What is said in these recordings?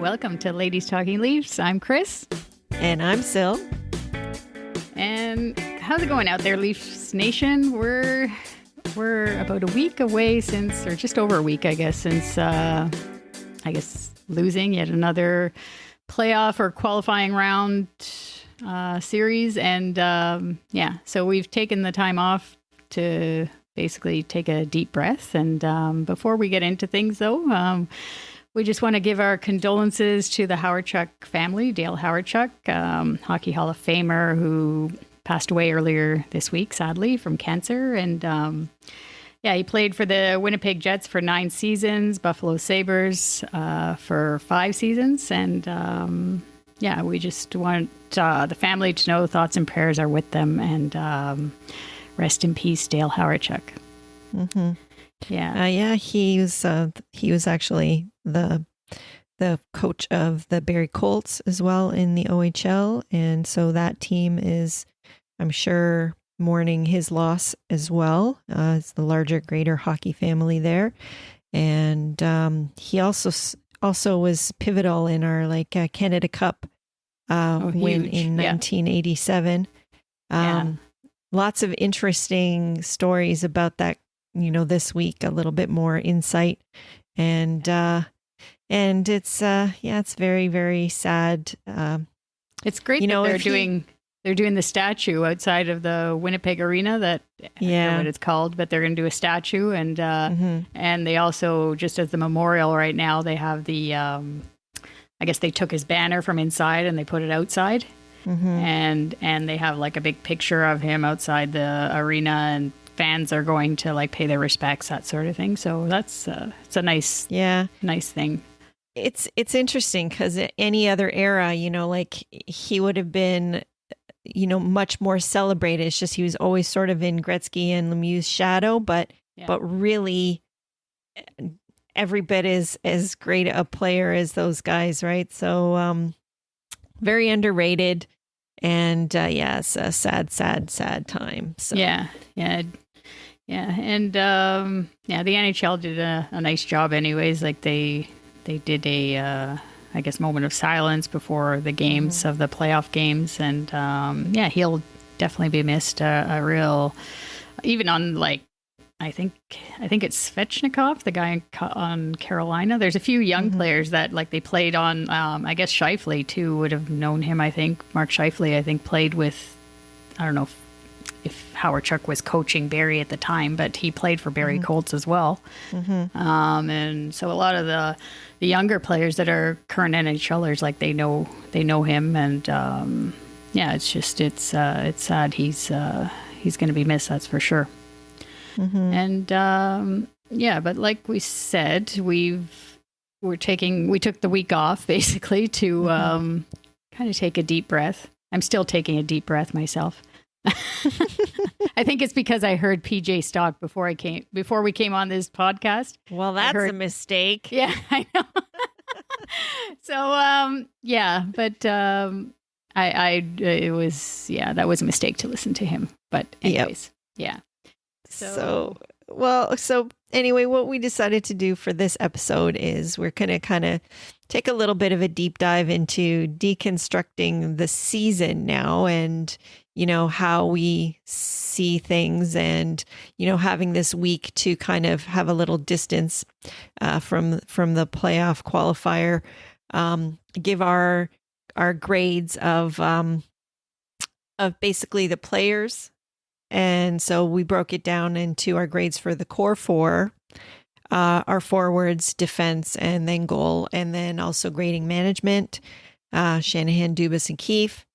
welcome to Ladies Talking Leafs. I'm Chris. And I'm Sil. And how's it going out there, Leafs Nation? We're about a week away since, or just over a week, I guess, since, losing yet another playoff or qualifying round series. And so we've taken the time off to basically take a deep breath. And before we get into things, though, we just want to give our condolences to the Hawerchuk family, Dale Hawerchuk, Hockey Hall of Famer, who passed away earlier this week, sadly, from cancer. And he played for the Winnipeg Jets for 9 seasons, Buffalo Sabres for 5 seasons. And we just want the family to know thoughts and prayers are with them. And rest in peace, Dale Hawerchuk. Mm-hmm. He was actually the coach of the Barrie Colts as well in the OHL, and so that team is, I'm sure, mourning his loss as well. It's the larger, greater hockey family there, and he also was pivotal in our Canada Cup win in 1987. Lots of interesting stories about that. This week, a little bit more insight, and it's it's very, very sad. It's great that they're doing the statue outside of the Winnipeg Arena. I don't know what it's called, but they're going to do a statue, and and they also, just as the memorial right now, they have the I guess they took his banner from inside and they put it outside. And they have a big picture of him outside the arena, and fans are going to pay their respects, that sort of thing. So that's it's a nice thing. It's interesting because any other era, he would have been, much more celebrated. It's just he was always sort of in Gretzky and Lemieux's shadow, but really every bit is as great a player as those guys, right? So very underrated. And it's a sad time. So And the NHL did a nice job anyways. They did a moment of silence before the games of the playoff games. And he'll definitely be missed. A real, even on I think it's Svechnikov, the guy on Carolina. There's a few young players that they played on. I guess Scheifele too would have known him. I think Mark Scheifele, played with, I don't know if Hawerchuk was coaching Barrie at the time, but he played for Barrie Colts as well. And so a lot of the younger players that are current NHLers, they know him, and it's sad. He's going to be missed, that's for sure. And but like we said, we took the week off basically to kind of take a deep breath. I'm still taking a deep breath myself. I think it's because I heard PJ Stock before we came on this podcast. Well, that's a mistake. Yeah, I know. So but that was a mistake to listen to him. But anyways, So anyway, what we decided to do for this episode is we're going to kind of take a little bit of a deep dive into deconstructing the season now, and how we see things, and having this week to kind of have a little distance from the playoff qualifier, give our grades of basically the players. And so we broke it down into our grades for the core 4, our forwards, defense, and then goal, and then also grading management, Shanahan, Dubas, and Keefe.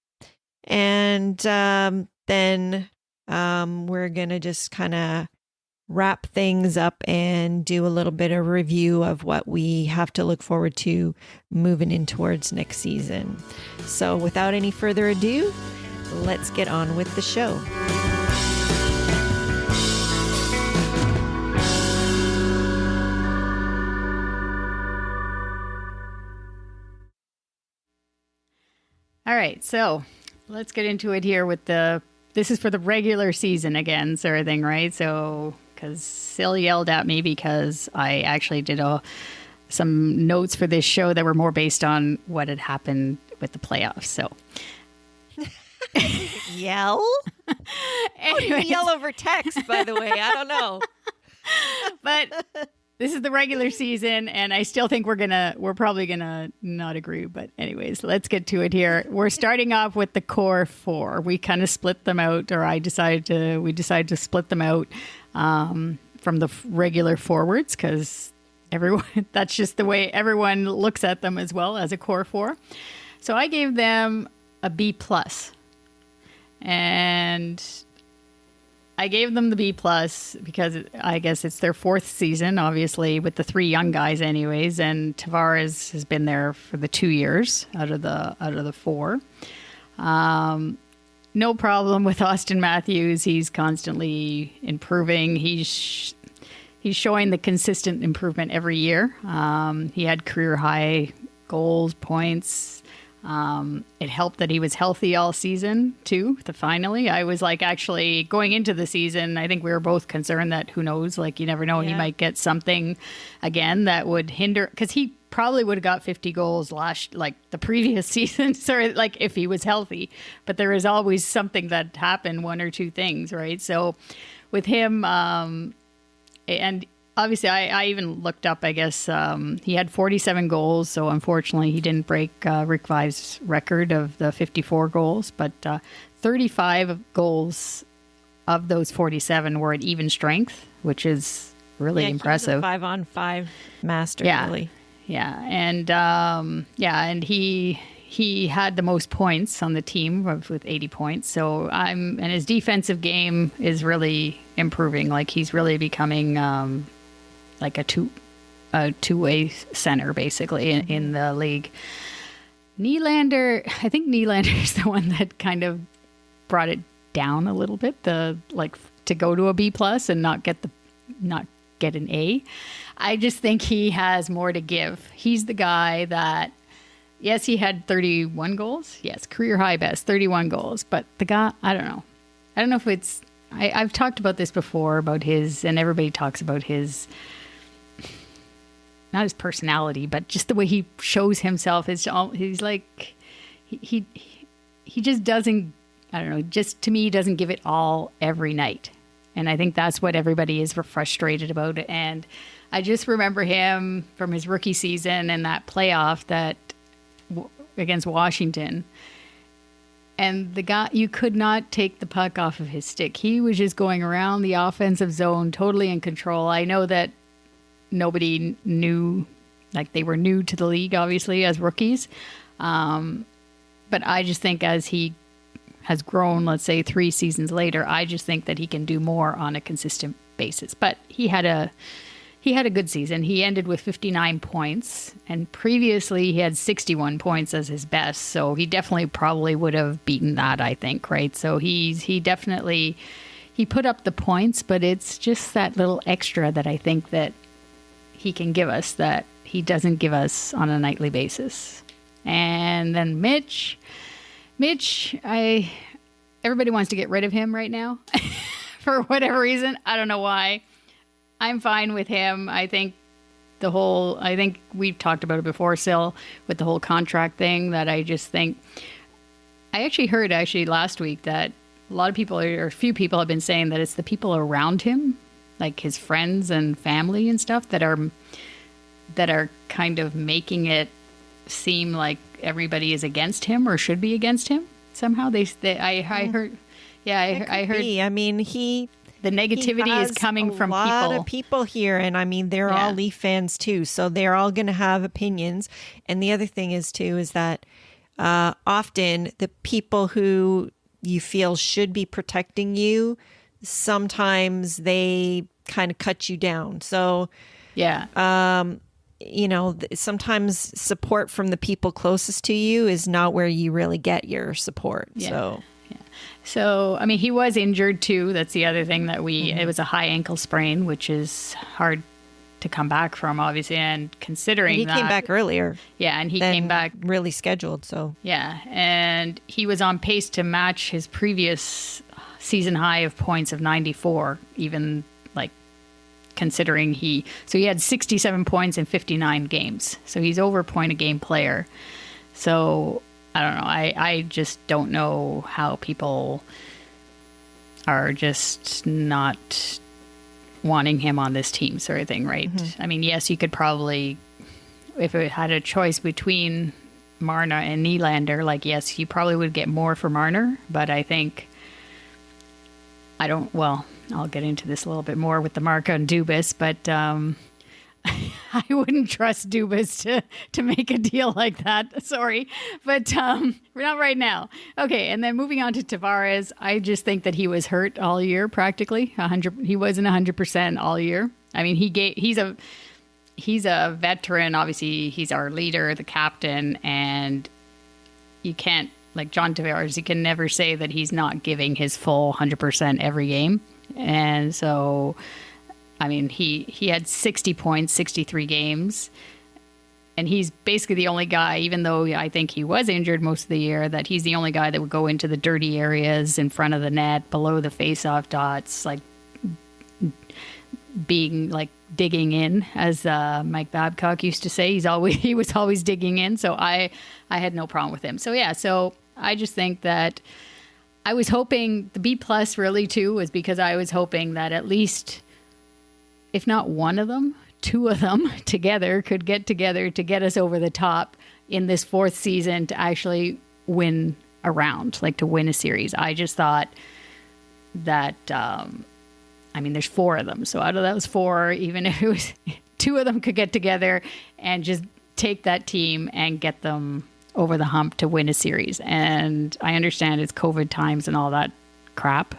And then we're going to just kind of wrap things up and do a little bit of review of what we have to look forward to moving in towards next season. So without any further ado, let's get on with the show. All right, so let's get into it here with this is for the regular season again, sort of thing, right? So, because Sil yelled at me because I actually did some notes for this show that were more based on what had happened with the playoffs. So yell? Anyways. Yell over text, by the way. I don't know. But this is the regular season, and I still think we're probably gonna not agree. But anyways, let's get to it here. We're starting off with the core four. We kind of split them out, or we decided to split them out from the regular forwards, because that's just the way everyone looks at them as well, as a core four. So I gave them a B+. And I gave them the B+ because I guess it's their fourth season, obviously, with the three young guys anyways. And Tavares has been there for the 2 years out of the four. No problem with Austin Matthews. He's constantly improving. He's showing the consistent improvement every year. He had career high goals, points. It helped that he was healthy all season too. Finally, I was like, actually going into the season, I think we were both concerned that who knows, like you never know, he might get something again that would hinder, because he probably would have got 50 goals like the previous season, or like if he was healthy. But there is always something that happened, one or two things, right? So with him, and obviously, I even looked up, I guess, he had 47 goals, so unfortunately he didn't break Rick Vai's record of the 54 goals, but 35 goals of those 47 were at even strength, which is really impressive. He was a 5-on-5 master, really. Yeah, and he had the most points on the team with 80 points. So and his defensive game is really improving. Like he's really becoming like a two-way center basically in the league. I think Nylander is the one that kind of brought it down a little bit, to go to a B+ and not get an A. I just think he has more to give. He's the guy that, yes, he had 31 goals. Yes, career high best, 31 goals. But the guy, I don't know. I don't know if it's, I've talked about this before, about his, and everybody talks about his, not his personality, but just the way he shows himself. He's like, he just doesn't, I don't know, just to me, doesn't give it all every night. And I think that's what everybody is frustrated about. And I just remember him from his rookie season and that playoff against Washington. And the guy, you could not take the puck off of his stick. He was just going around the offensive zone, totally in control. I know that nobody knew, like they were new to the league, obviously, as rookies. But I just think as he has grown, let's say 3 seasons later, I just think that he can do more on a consistent basis. But he had a good season. He ended with 59 points, and previously he had 61 points as his best. So he definitely probably would have beaten that, I think, right? So he definitely put up the points, but it's just that little extra that I think that he can give us that he doesn't give us on a nightly basis. And then Mitch, everybody wants to get rid of him right now for whatever reason. I don't know why. I'm fine with him. I think we've talked about it before, Sil, with the whole contract thing, that I just think, I actually heard last week that a lot of people, or a few people, have been saying that it's the people around him, like his friends and family and stuff, that are kind of making it seem like everybody is against him or should be against him somehow. I heard. Yeah, I heard. I mean, the negativity is coming from people. A lot of people here, and I mean, they're all Leaf fans too, so they're all going to have opinions. And the other thing is that often the people who you feel should be protecting you, sometimes they kind of cut you down. So, sometimes support from the people closest to you is not where you really get your support. Yeah. So, I mean, he was injured too. That's the other thing that it was a high ankle sprain, which is hard to come back from, obviously. And considering he came back earlier. Yeah. And he came back really scheduled. So, yeah. And he was on pace to match his previous season high of points of 94, even considering he had 67 points in 59 games. So he's over a point a game player. So I don't know. I just don't know how people are just not wanting him on this team sort of thing, right? I mean, yes, you could probably, if it had a choice between Marner and Nylander, like, yes, you probably would get more for Marner, but I think I'll get into this a little bit more with the Marco and Dubas, but I wouldn't trust Dubas to make a deal like that. Sorry, but not right now. Okay, and then moving on to Tavares, I just think that he was hurt all year, practically 100. He wasn't 100% all year. I mean, he's a veteran. Obviously, he's our leader, the captain, and you can't, like John Tavares, you can never say that he's not giving his full 100% every game. And so, I mean, he had 60 points, 63 games. And he's basically the only guy, even though I think he was injured most of the year, that he's the only guy that would go into the dirty areas in front of the net, below the face-off dots, like being like digging in, as Mike Babcock used to say. He was always digging in. So I had no problem with him. So yeah, so I just think that I was hoping the B plus really too was because I was hoping that at least, if not one of them, two of them together could get together to get us over the top in this fourth season to actually win a round, like to win a series. I just thought that, I mean, there's four of them. So out of those four, even if it was two of them could get together and just take that team and get them over the hump to win a series. And I understand it's COVID times and all that crap.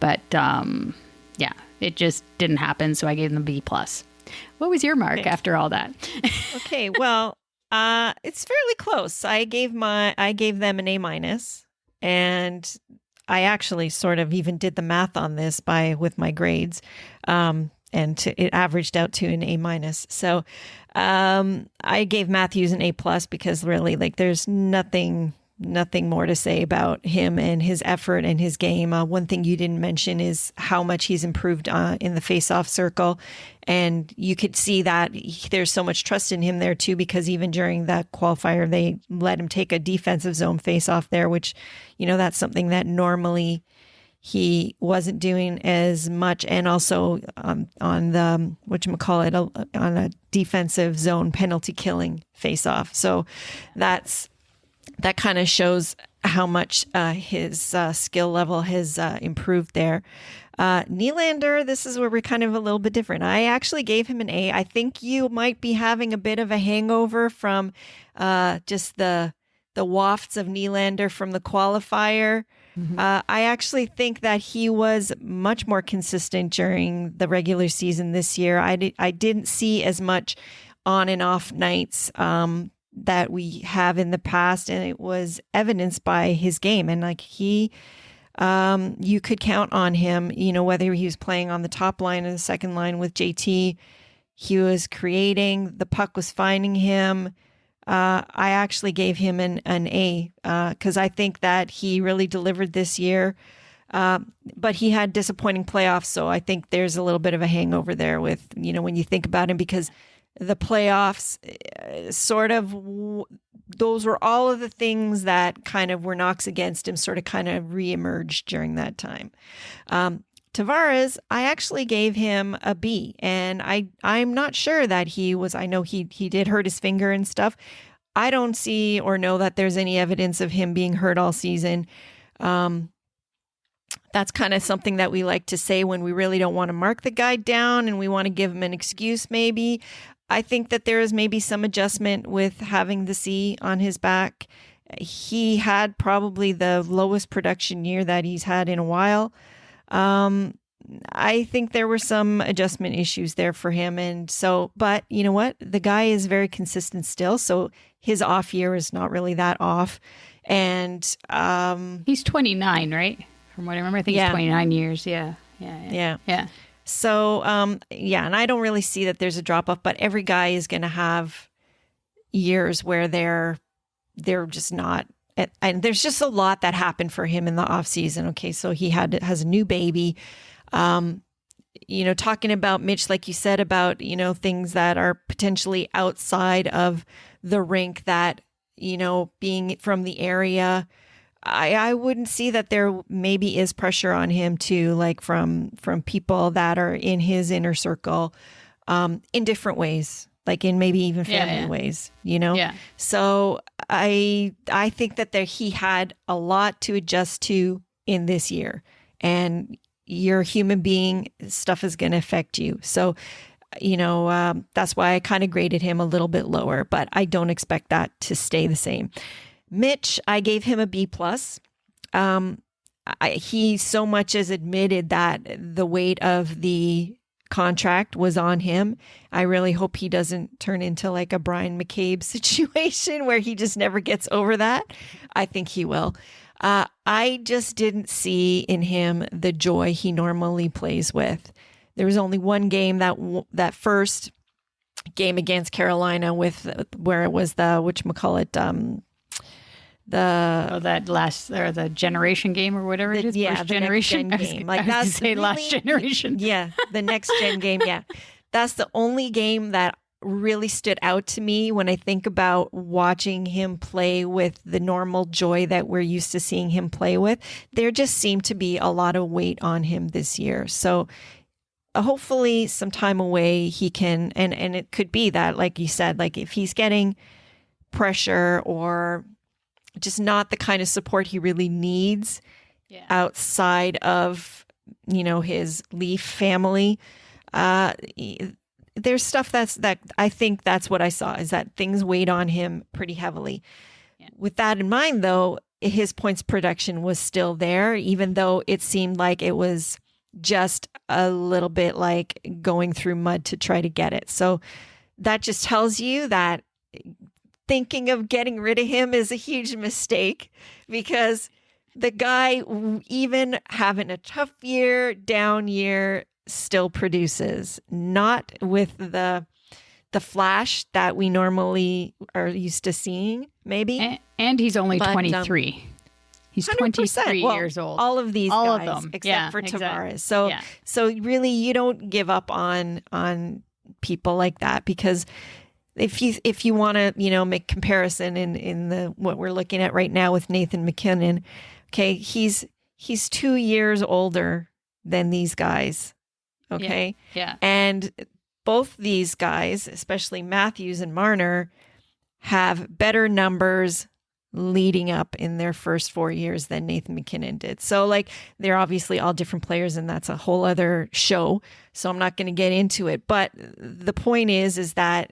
But yeah, it just didn't happen. So I gave them a B plus. What was your mark after all that? Okay, well, it's fairly close. I gave them an A minus, and I actually sort of even did the math on this with my grades, and it averaged out to an A minus. So I gave Matthews an A plus because really, like, there's nothing more to say about him and his effort and his game. One thing you didn't mention is how much he's improved in the face-off circle. And you could see that there's so much trust in him there too, because even during that qualifier, they let him take a defensive zone face-off there, which, that's something that normally he wasn't doing as much. And also on the, on a defensive zone penalty killing face-off. So that kind of shows how much his skill level has improved there. Nylander, this is where we're kind of a little bit different. I actually gave him an A. I think you might be having a bit of a hangover from just the wafts of Nylander from the qualifier. Mm-hmm. I actually think that he was much more consistent during the regular season this year. I didn't see as much on and off nights that we have in the past, and it was evidenced by his game. And like you could count on him, whether he was playing on the top line or the second line with JT, he was creating, the puck was finding him. I actually gave him an A because I think that he really delivered this year. But he had disappointing playoffs. So I think there's a little bit of a hangover there with, when you think about him, because the playoffs sort of, those were all of the things that kind of were knocks against him, sort of kind of reemerged during that time. Tavares, I actually gave him a B, and I'm not sure that I know he did hurt his finger and stuff. I don't see or know that there's any evidence of him being hurt all season. That's kind of something that we like to say when we really don't want to mark the guy down and we want to give him an excuse maybe. I think that there is maybe some adjustment with having the C on his back. He had probably the lowest production year that he's had in a while. I think there were some adjustment issues there for him. And so, but you know what? The guy is very consistent still. So his off year is not really that off. And he's 29, right? From what I remember, I think he's 29 years. Yeah. So, and I don't really see that there's a drop off, but every guy is going to have years where they're just not. And there's just a lot that happened for him in the off season. Okay. So he has a new baby. talking about Mitch, like you said, about, things that are potentially outside of the rink that, being from the area, I wouldn't see that there maybe is pressure on him too, like from people that are in his inner circle, in different ways, like in maybe even family ways, Yeah. So I think that he had a lot to adjust to in this year, and you're a human being, stuff is going to affect you. So, that's why I kind of graded him a little bit lower, but I don't expect that to stay the same. Mitch, I gave him a B plus. He so much as admitted that the weight of the contract was on him. I really hope he doesn't turn into like a Brian McCabe situation where he just never gets over that. I think he will. I just didn't see in him the joy he normally plays with. There was only one game, that first game against Carolina where it was the the generation game or whatever it is. Yeah, first the generation next gen game. Like I was that's say really, last generation. Yeah, the next gen game. Yeah, that's the only game that really stood out to me when I think about watching him play with the normal joy that we're used to seeing him play with. There just seemed to be a lot of weight on him this year. So hopefully some time away he can, and it could be that, like you said, like if he's getting pressure or just not the kind of support he really needs outside of, his Leaf family, there's stuff that I think that's what I saw, is that things weighed on him pretty heavily. Yeah. With that in mind, though, his points production was still there, even though it seemed like it was just a little bit like going through mud to try to get it. So that just tells you that thinking of getting rid of him is a huge mistake, because the guy, even having a tough year, down year, still produces, not with the flash that we normally are used to seeing, maybe. And he's only 23. He's 23 years old. All of these all guys, of them. Except for Tavares. So really, you don't give up on people like that, because if you want to, make comparison in the what we're looking at right now with Nathan MacKinnon, okay, he's 2 years older than these guys. Okay. Yeah. And both these guys, especially Matthews and Marner, have better numbers leading up in their first 4 years than Nathan MacKinnon did. So like, they're obviously all different players, and that's a whole other show. So I'm not going to get into it. But the point is that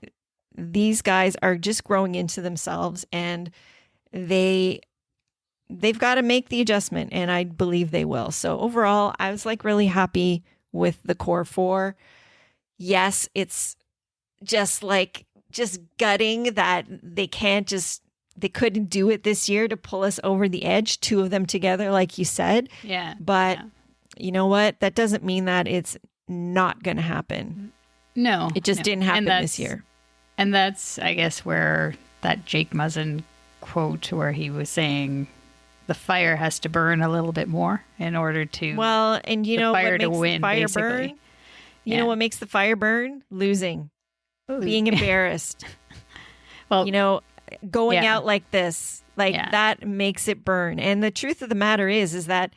these guys are just growing into themselves, and they've got to make the adjustment, and I believe they will. So overall, I was like really happy with the core four. Yes, it's just gutting that they couldn't do it this year to pull us over the edge, two of them together, like you said. Yeah. But you know what? That doesn't mean that it's not going to happen. No. It just didn't happen this year. And that's, I guess, where that Jake Muzzin quote, where he was saying the fire has to burn a little bit more in order to what makes win, the fire basically. burn? You know what makes the fire burn? Losing. Being embarrassed. Well, going out like this, that makes it burn. And the truth of the matter is that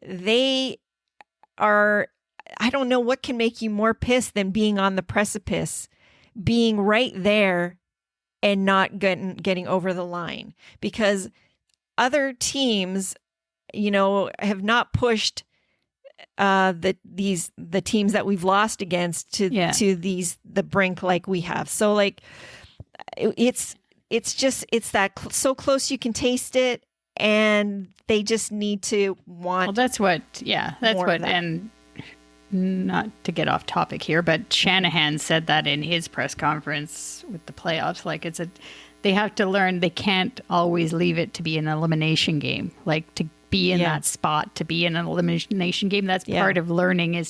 they are, I don't know what can make you more pissed than being on the precipice, being right there and not getting over the line, because other teams, have not pushed the teams that we've lost against to the brink like we have. So like, it's that so close you can taste it, and they just need to want. Well, that's what, and not to get off topic here, but Shanahan said that in his press conference with the playoffs. Like, they have to learn, they can't always leave it to be an elimination game. Like, to be in that spot, to be in an elimination game, that's part of learning,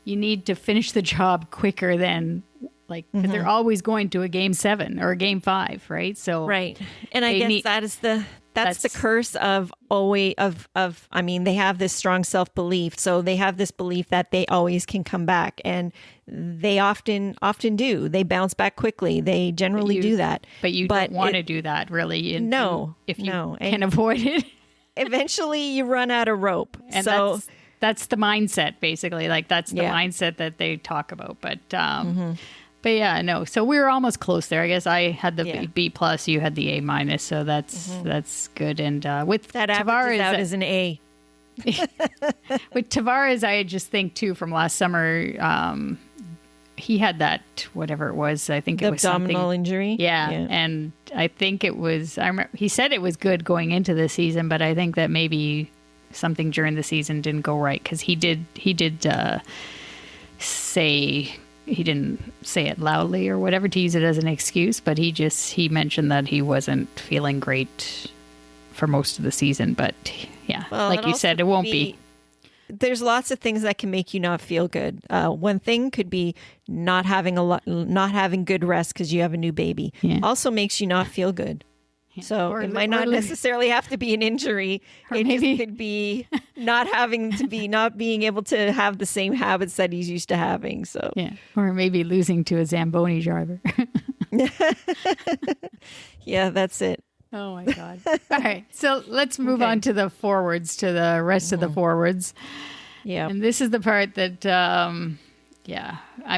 you need to finish the job quicker than, because they're always going to a game 7 or a game 5, right? So right, and I guess that is the that's the curse of always I mean, they have this strong self-belief. So they have this belief that they always can come back, and they often do. They bounce back quickly. They generally do that. But you don't want to do that, really. No. If you can avoid it. Eventually you run out of rope. And so that's the mindset, basically. Like, that's the mindset that they talk about. But but yeah, no. So we were almost close there. I guess I had the B plus, you had the A minus. So that's good. And with that averages out as an A. With Tavares, I just think too from last summer, he had that whatever it was. I think it was abdominal injury. Yeah, and I think it was. I remember he said it was good going into the season, but I think that maybe something during the season didn't go right, because he did say, he didn't say it loudly or whatever to use it as an excuse, but he mentioned that he wasn't feeling great for most of the season. But yeah, well, like you said, it won't be. There's lots of things that can make you not feel good. One thing could be not having good rest because you have a new baby. Yeah. Also makes you not feel good. Yeah. So it might not necessarily have to be an injury. It just could be not being able to have the same habits that he's used to having. So yeah, or maybe losing to a Zamboni driver. Yeah, that's it. Oh my God. All right. So let's move on to the forwards, to the rest of the forwards. Yeah. And this is the part that, I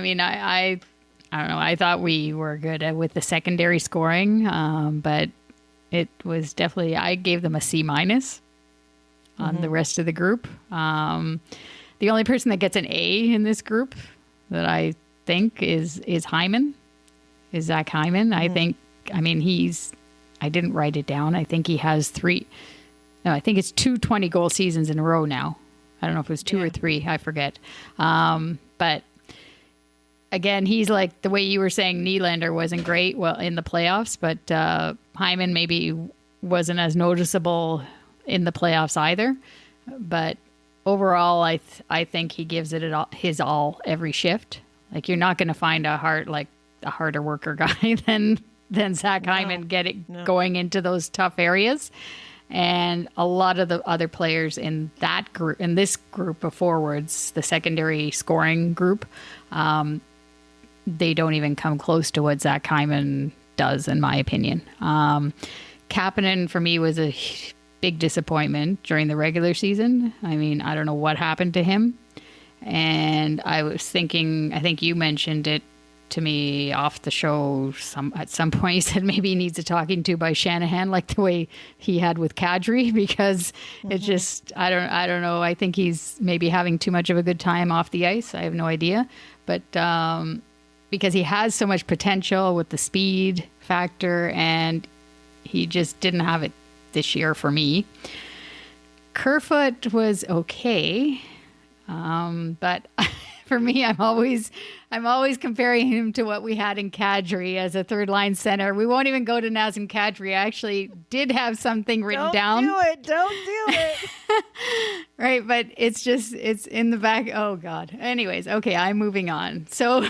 mean, I don't know. I thought we were good with the secondary scoring, but it was definitely, I gave them a C minus on the rest of the group. The only person that gets an A in this group that I think is Hyman, is Zach Hyman. I think, I mean, I didn't write it down. I think he has I think it's 2 20-goal seasons in a row now. I don't know if it was 2 or 3. I forget. But again, he's like, the way you were saying Nylander wasn't great in the playoffs, but Hyman maybe wasn't as noticeable in the playoffs either. But overall, I think he gives it his all every shift. Like, you're not going to find a harder worker guy than Zach Hyman going into those tough areas. And a lot of the other players in that group, in this group of forwards, the secondary scoring group, they don't even come close to what Zach Hyman does, in my opinion. Kapanen, for me, was a big disappointment during the regular season. I mean, I don't know what happened to him. And I was thinking, I think you mentioned it to me off the show at some point. He said maybe he needs a talking to by Shanahan, like the way he had with Kadri, because it's just, I don't know. I think he's maybe having too much of a good time off the ice. I have no idea. But because he has so much potential with the speed factor, and he just didn't have it this year for me. Kerfoot was okay. But for me, I'm always comparing him to what we had in Kadri as a third line center. We won't even go to Nazem Kadri. I actually did have something written down. Don't do it. Right, but it's in the back. Oh God. Anyways, okay, I'm moving on. So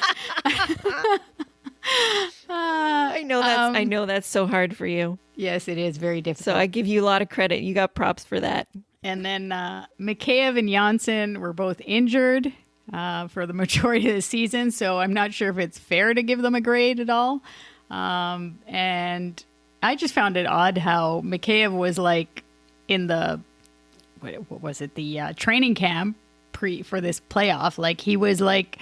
I know that's so hard for you. Yes, it is very difficult. So I give you a lot of credit. You got props for that. And then Mikheyev and Janssen were both injured for the majority of the season, so I'm not sure if it's fair to give them a grade at all. And I just found it odd how Mikheyev was like in the, what was it, the training camp for this playoff. Like, he was like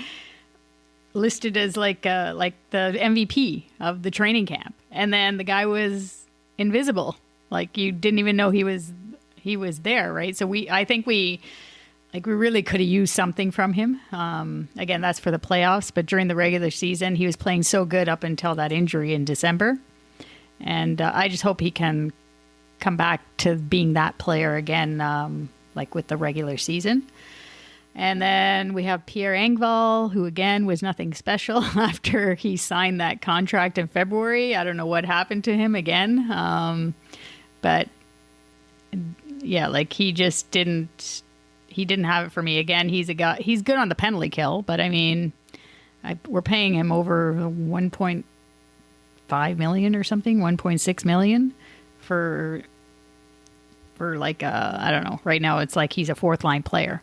listed as like the MVP of the training camp, and then the guy was invisible. Like, you didn't even know he was there, right? So I think we really could have used something from him. Again, that's for the playoffs, but during the regular season, he was playing so good up until that injury in December. And I just hope he can come back to being that player again, like with the regular season. And then we have Pierre Engvall, who again was nothing special after he signed that contract in February. I don't know what happened to him again. But yeah, like he didn't have it for me. Again, he's good on the penalty kill, but I mean, we're paying him over 1.5 million or something, 1.6 million for for like I don't know. Right now, it's like he's a fourth line player.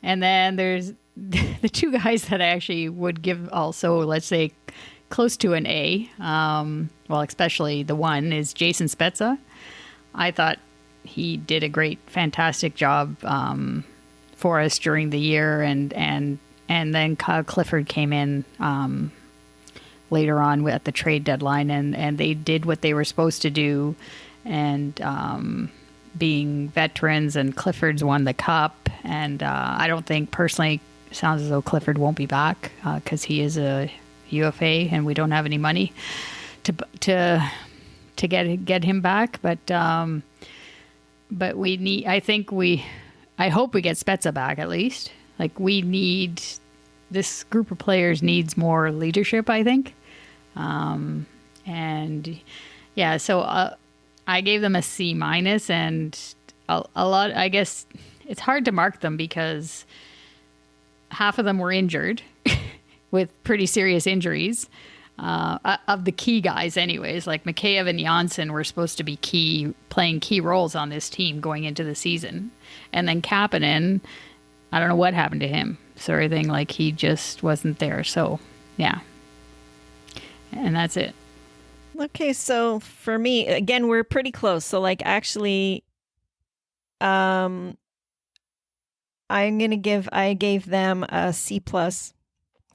And then there's the two guys that I actually would give also, let's say, close to an A. Well, especially the one is Jason Spezza. I thought he did a great, fantastic job for us during the year, and then Kyle Clifford came in later on at the trade deadline, and they did what they were supposed to do, and being veterans, and Clifford's won the cup, and I don't think personally, it sounds as though Clifford won't be back because he is a UFA and we don't have any money to get him back, but we need, I hope we get Spezza back at least. Like, this group of players needs more leadership, I think. And yeah, so I gave them a C minus, and a lot, I guess it's hard to mark them because half of them were injured with pretty serious injuries. Of the key guys anyways, like Mikheyev and Janssen were supposed to be playing key roles on this team going into the season. And then Kapanen, I don't know what happened to him. So everything, like, he just wasn't there. So, yeah. And that's it. Okay, so for me, again, we're pretty close. So, like, actually, I gave them a C plus.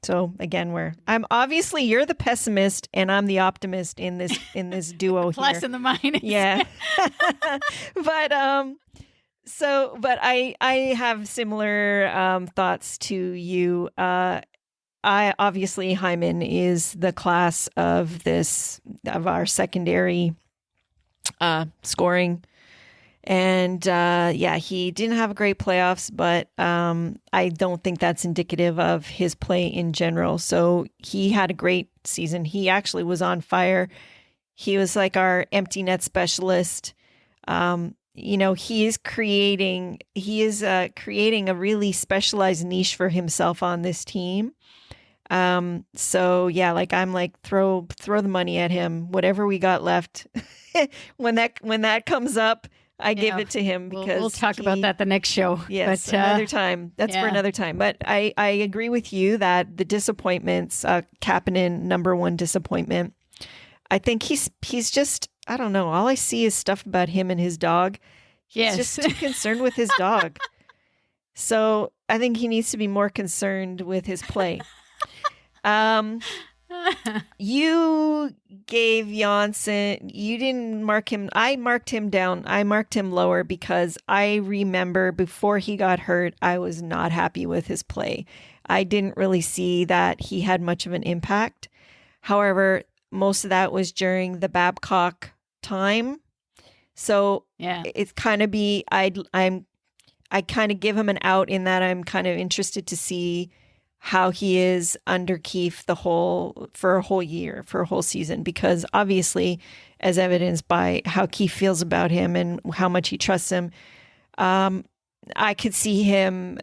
So again, you're the pessimist and I'm the optimist in this duo here. Plus and the minus. Yeah. but I have similar thoughts to you. Hyman is the class of our secondary scoring. And he didn't have great playoffs, but I don't think that's indicative of his play in general. So he had a great season. He actually was on fire. He was like our empty net specialist. He is creating a really specialized niche for himself on this team. So yeah, like, I'm like, throw the money at him. Whatever we got left, when that comes up, I give it to him because we'll talk about that the next show. Yes, but, another time. That's for another time. But I agree with you that the disappointments, Kapanen, number one disappointment. I think he's just, I don't know. All I see is stuff about him and his dog. He's just too concerned with his dog. So I think he needs to be more concerned with his play. You gave Janssen, you didn't mark him. I marked him down. I marked him lower because I remember before he got hurt, I was not happy with his play. I didn't really see that he had much of an impact. However, most of that was during the Babcock time. So yeah, it's kind of I kind of give him an out in that I'm kind of interested to see how he is under Keefe for a whole year, for a whole season, because obviously, as evidenced by how Keefe feels about him and how much he trusts him, I could see him,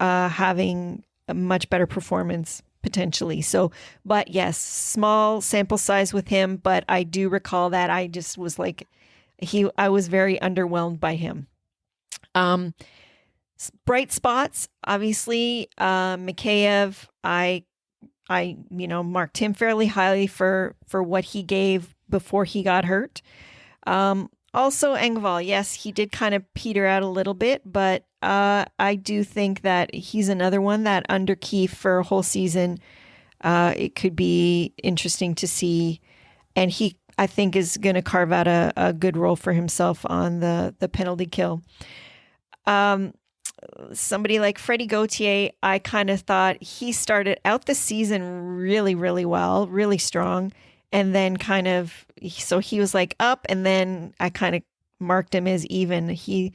having a much better performance potentially. So, but yes, small sample size with him, but I do recall that I just was like, I was very underwhelmed by him. Bright spots, obviously, Mikheyev, I marked him fairly highly for what he gave before he got hurt. Also Engvall, yes, he did kind of peter out a little bit, but I do think that he's another one that under Keefe for a whole season, it could be interesting to see. And he, I think, is going to carve out a good role for himself on the penalty kill. Somebody like Freddie Gauthier, I kind of thought he started out the season really, really well, really strong. And then so he was like up, and then I kind of marked him as even. His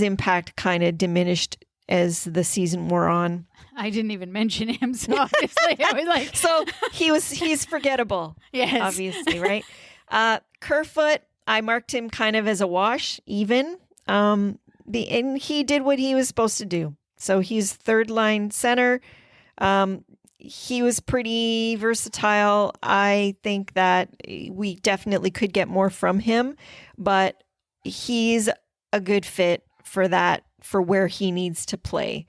impact kind of diminished as the season wore on. I didn't even mention him, so obviously I was like, so he's forgettable. Yes, obviously, right? Kerfoot, I marked him kind of as a wash, even. And he did what he was supposed to do. So he's third line center. he was pretty versatile. I think that we definitely could get more from him, but he's a good fit for that, for where he needs to play.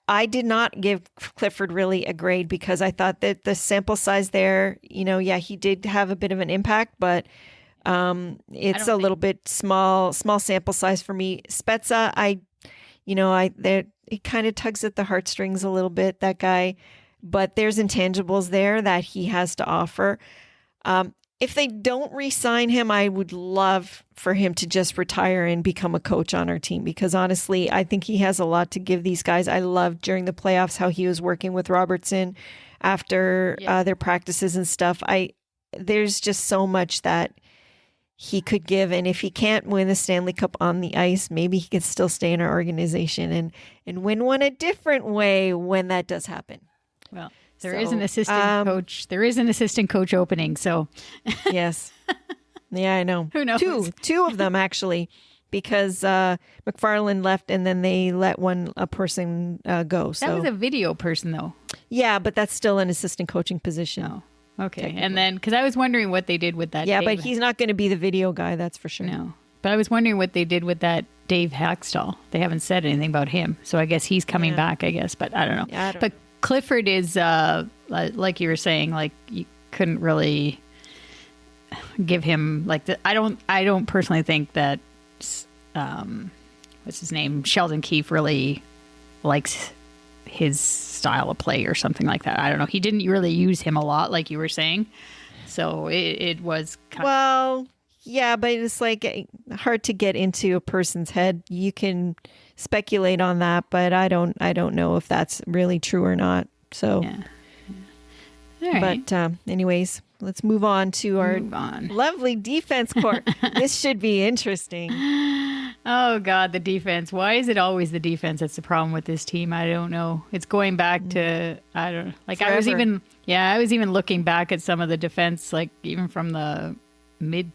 I did not give Clifford really a grade because I thought that the sample size there, he did have a bit of an impact, but it's a little bit small sample size for me. Spezza, it kind of tugs at the heartstrings a little bit, that guy, but there's intangibles there that he has to offer. If they don't re-sign him, I would love for him to just retire and become a coach on our team, because honestly, I think he has a lot to give these guys. I loved during the playoffs how he was working with Robertson after their practices and stuff. There's just so much that he could give, and if he can't win the Stanley Cup on the ice, maybe he can still stay in our organization and win one a different way when that does happen. Well, there is an assistant coach. There is an assistant coach opening. So yes, yeah, I know. Who knows? Two of them actually, because McFarland left and then they let a person go. So that was a video person, though. Yeah, but that's still an assistant coaching position. Oh, okay. And then, because I was wondering what they did with that. Yeah, but he's not going to be the video guy. That's for sure. No, but I was wondering what they did with that Dave Hackstall. They haven't said anything about him, so I guess he's coming back. I guess, but I don't know. Yeah, but Clifford is, like you were saying, like you couldn't really give him like I don't personally think that what's his name, Sheldon Keefe, really likes his style of play or something like that. I don't know. He didn't really use him a lot, like you were saying. So it was yeah, but it's like hard to get into a person's head. You can speculate on that, but I don't know if that's really true or not. So, yeah. All right. But anyways, let's move on to our lovely defense court. This should be interesting. Oh God, the defense. Why is it always the defense that's the problem with this team? I don't know. It's going back to, I don't know. Like forever. I was even looking back at some of the defense, like even from the mid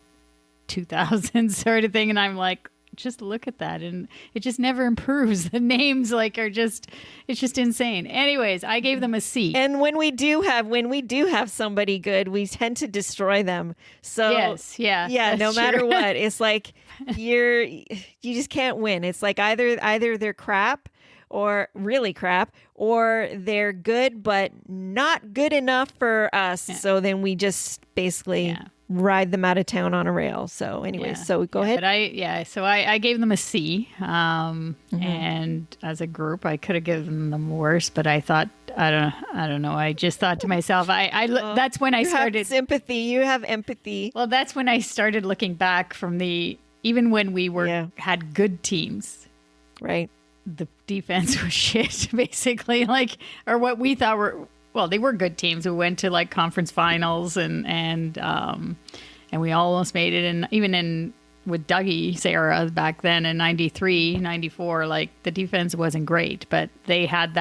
2000s sort of thing. And I'm like, just look at that. And it just never improves. The names it's just insane. Anyways, I gave them a C. And when we do have somebody good, we tend to destroy them. So yes, yeah, no matter what, it's like you just can't win. It's like either they're crap or really crap, or they're good but not good enough for us. Yeah. So then we just basically ride them out of town on a rail. So anyways, so go ahead. But so I gave them a C. And as a group, I could have given them worse, but I thought, I don't know. I just thought to myself, that's when I started. Have sympathy. You have empathy. Well, that's when I started looking back from even when we had good teams. Right. The defense was shit, basically, or what we thought they were good teams who went to like conference finals and we almost made it. And even with Dougie's era back then in 93, 94, like the defense wasn't great, but they had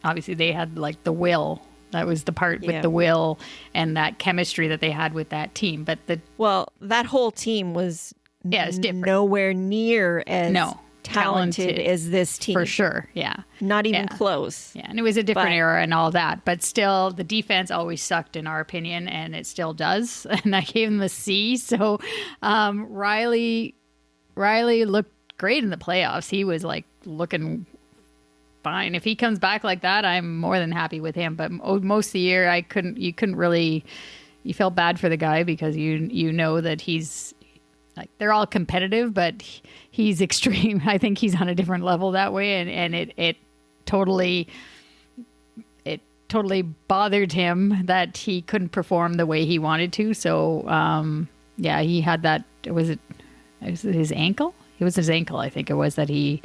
obviously they had like the will. That was the part with the will and that chemistry that they had with that team. But that whole team was it's different. Nowhere near as talented as this team. For sure, yeah. Not even close. Yeah, and it was a different era and all that. But still, the defense always sucked in our opinion, and it still does. And I gave him a C. So Riley looked great in the playoffs. He was like looking fine. If he comes back like that, I'm more than happy with him. But most of the year, you couldn't really, you felt bad for the guy because you know that he's, like, they're all competitive, but he's extreme. I think he's on a different level that way, and it totally bothered him that he couldn't perform the way he wanted to. So he had that. Was it his ankle? It was his ankle, I think it was, because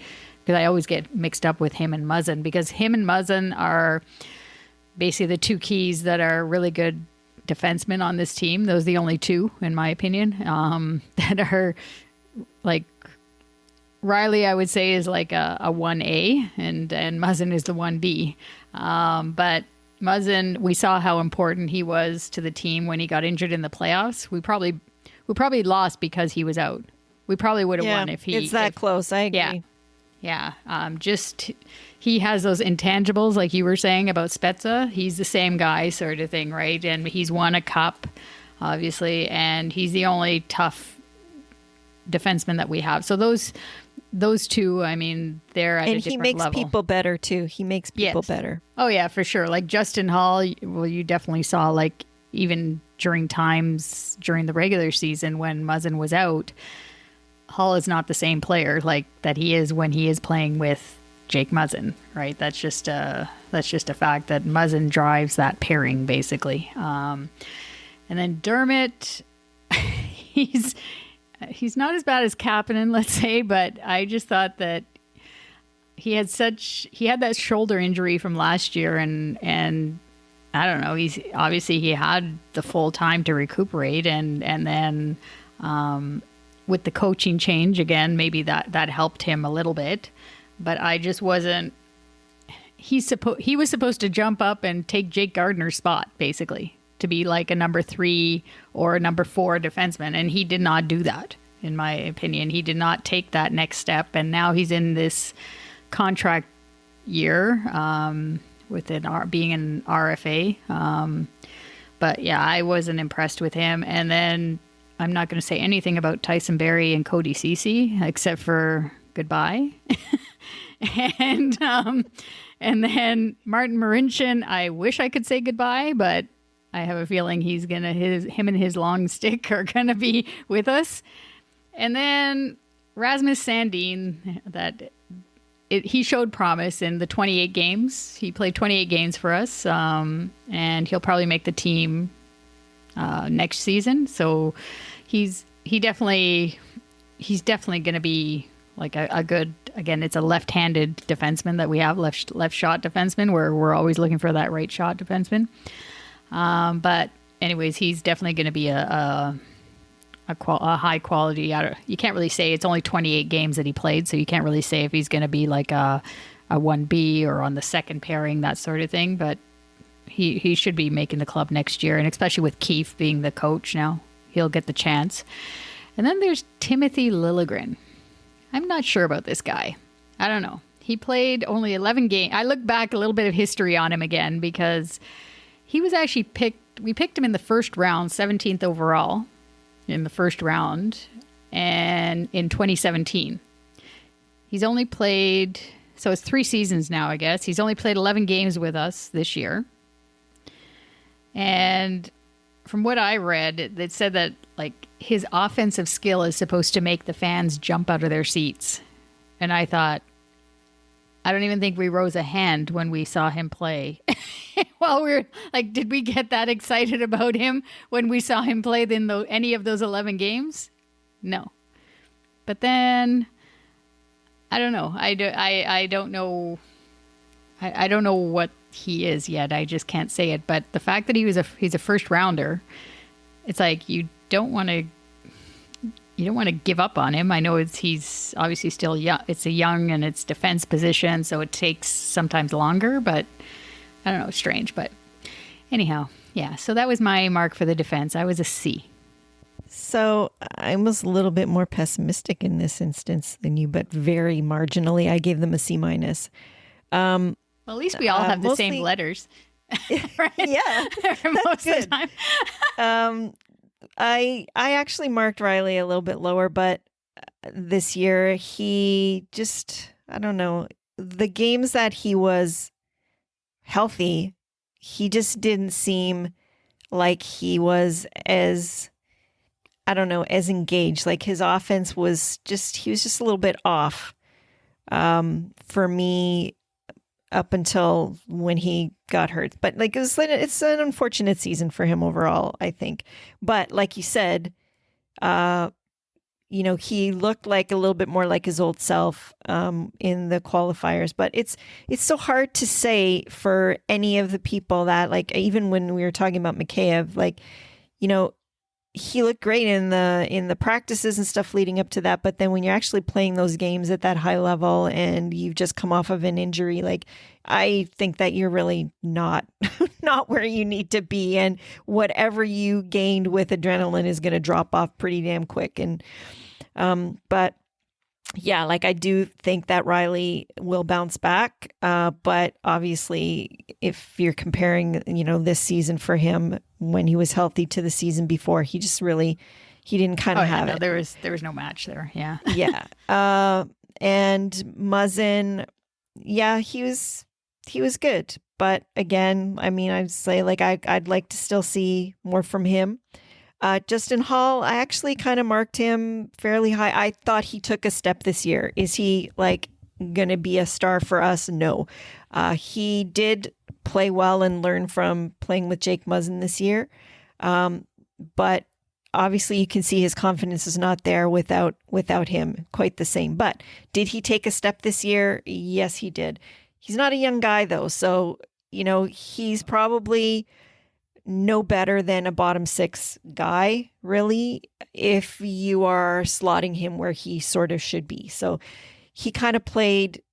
I always get mixed up with him and Muzzin, because him and Muzzin are basically the two keys that are really good defensemen on this team. Those are the only two, in my opinion, that are like Riley, I would say, is like a 1A and Muzzin is the 1B. But Muzzin, we saw how important he was to the team when he got injured in the playoffs. We probably lost because he was out. We probably would have won if he... It's that close. I agree. Yeah. Just he has those intangibles, like you were saying about Spezza. He's the same guy, sort of thing, right? And he's won a cup, obviously, and he's the only tough defenseman that we have. So those two, I mean, they're at a different level. And he makes people better too. He makes people better. Oh yeah, for sure. Like Justin Hall, well, you definitely saw, like, even during the regular season when Muzzin was out, Hall is not the same player like that he is when he is playing with Jake Muzzin, right? That's just a fact that Muzzin drives that pairing basically. And then Dermott, he's not as bad as Kapanen, let's say, but I just thought that he had that shoulder injury from last year, and I don't know, he had the full time to recuperate, and then with the coaching change again, maybe that helped him a little bit, but I just wasn't. He was supposed to jump up and take Jake Gardner's spot, basically, to be like a number 3 or a number 4 defenseman, and he did not do that. In my opinion, he did not take that next step, and now he's in this contract year with being an RFA. But yeah, I wasn't impressed with him, and then I'm not going to say anything about Tyson Barrie and Cody Ceci except for goodbye. And then Martin Marincin, I wish I could say goodbye, but I have a feeling him and his long stick are gonna be with us. And then Rasmus Sandin, he showed promise in the 28 games. He played 28 games for us, and he'll probably make the team next season. So he's definitely going to be like a good, again, it's a left-handed defenseman that we have, left shot defenseman, where we're always looking for that right shot defenseman. But anyways, he's definitely going to be a high quality. You can't really say, it's only 28 games that he played, so you can't really say if he's going to be like a 1B or on the second pairing, that sort of thing. But he should be making the club next year, and especially with Keefe being the coach now, he'll get the chance. And then there's Timothy Liljegren. I'm not sure about this guy. I don't know. He played only 11 games. I looked back a little bit of history on him again, because he was actually we picked him in the first round, 17th overall in the first round, and in 2017. He's only played, so it's 3 seasons now, I guess. He's only played 11 games with us this year. And from what I read, it said that like his offensive skill is supposed to make the fans jump out of their seats. And I thought, I don't even think we rose a hand when we saw him play. Well, we're like, did we get that excited about him when we saw him play in any of those 11 games? No. But then, I don't know. I don't know. I don't know what he is yet. I just can't say it. But the fact that he's a first rounder, it's like you don't want to give up on him. I know he's obviously still young. It's a young and it's defense position, so it takes sometimes longer, but I don't know, strange. But anyhow, yeah, so that was my mark for the defense. I was a C. So I was a little bit more pessimistic in this instance than you, but very marginally. I gave them a C minus. Well, at least we all have the same letters. Right? Yeah. Most of the time. I actually marked Riley a little bit lower, but this year he just, I don't know, the games that he was healthy, he just didn't seem like he was as, I don't know, as engaged. Like his offense was just, he was just a little bit off for me up until when he got hurt. But like it's an unfortunate season for him overall, I think. But like you said, he looked like a little bit more like his old self in the qualifiers. But it's so hard to say for any of the people that, like, even when we were talking about Mikheyev, like, he looked great in the practices and stuff leading up to that. But then when you're actually playing those games at that high level and you've just come off of an injury, like, I think that you're really not where you need to be. And whatever you gained with adrenaline is going to drop off pretty damn quick. And, but yeah, like I do think that Riley will bounce back. But obviously, if you're comparing, this season for him when he was healthy to the season before, he didn't kind of have it. There was no match there. Yeah. Yeah. And Muzzin, yeah, he was good. But again, I mean, I'd say like I'd like to still see more from him. Justin Hall, I actually kind of marked him fairly high. I thought he took a step this year. Is he like going to be a star for us? No. He did play well and learn from playing with Jake Muzzin this year. But obviously you can see his confidence is not there without him quite the same. But did he take a step this year? Yes, he did. He's not a young guy though. So, he's probably no better than a bottom 6 guy, really, if you are slotting him where he sort of should be. So he kind of played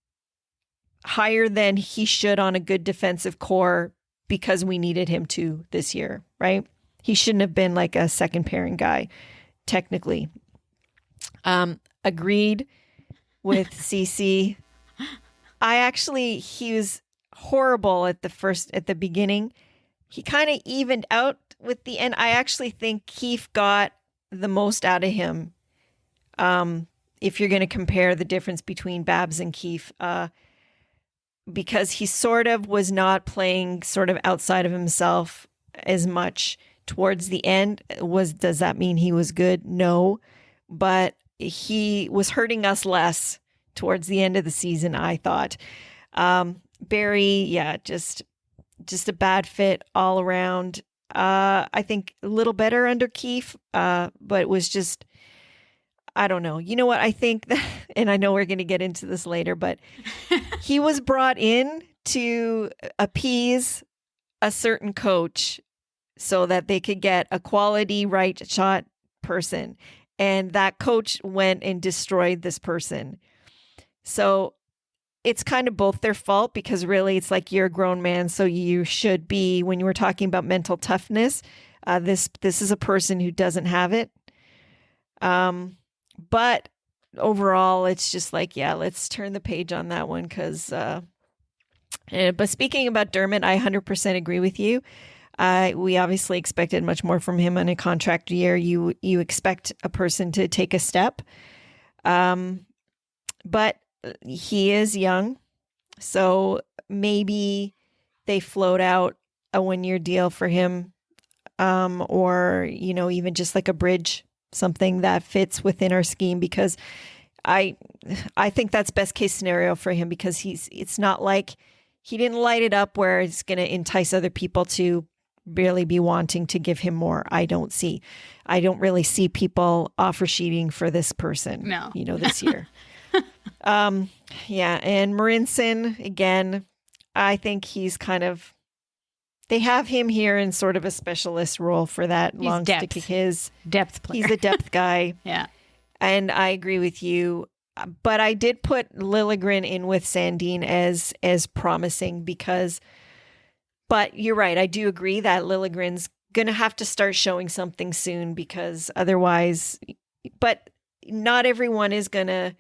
higher than he should on a good defensive core because we needed him to this year, right? He shouldn't have been like a second pairing guy, technically. Agreed with CC. He was horrible at the beginning. He kind of evened out with the end. I actually think Keefe got the most out of him. If you're going to compare the difference between Babs and Keefe, because he sort of was not playing sort of outside of himself as much towards the end. Does that mean he was good? No, but he was hurting us less towards the end of the season, I thought. Barry, yeah, just a bad fit all around. I think a little better under Keefe, but it was just, I don't know. You know what? I think that, and I know we're going to get into this later, but he was brought in to appease a certain coach so that they could get a quality right shot person. And that coach went and destroyed this person. So it's kind of both their fault because really it's like you're a grown man. So you should be, when you were talking about mental toughness, this is a person who doesn't have it. But overall, it's just like, yeah, let's turn the page on that one. But speaking about Dermott, I 100% agree with you. We obviously expected much more from him on a contract year. You expect a person to take a step. But he is young, so maybe they float out a 1-year deal for him, or even just like a bridge, something that fits within our scheme. Because I think that's best case scenario for him because it's not like he didn't light it up where it's going to entice other people to really be wanting to give him more. I don't really see people offer sheeting for this person. No, this year. Yeah. And Marinson, again, I think he's they have him here in sort of a specialist role for that long stick of his. Depth player. He's a depth guy. Yeah. And I agree with you. But I did put Liljegren in with Sandin as promising but you're right. I do agree that Liljegren's going to have to start showing something soon because otherwise, but not everyone is going to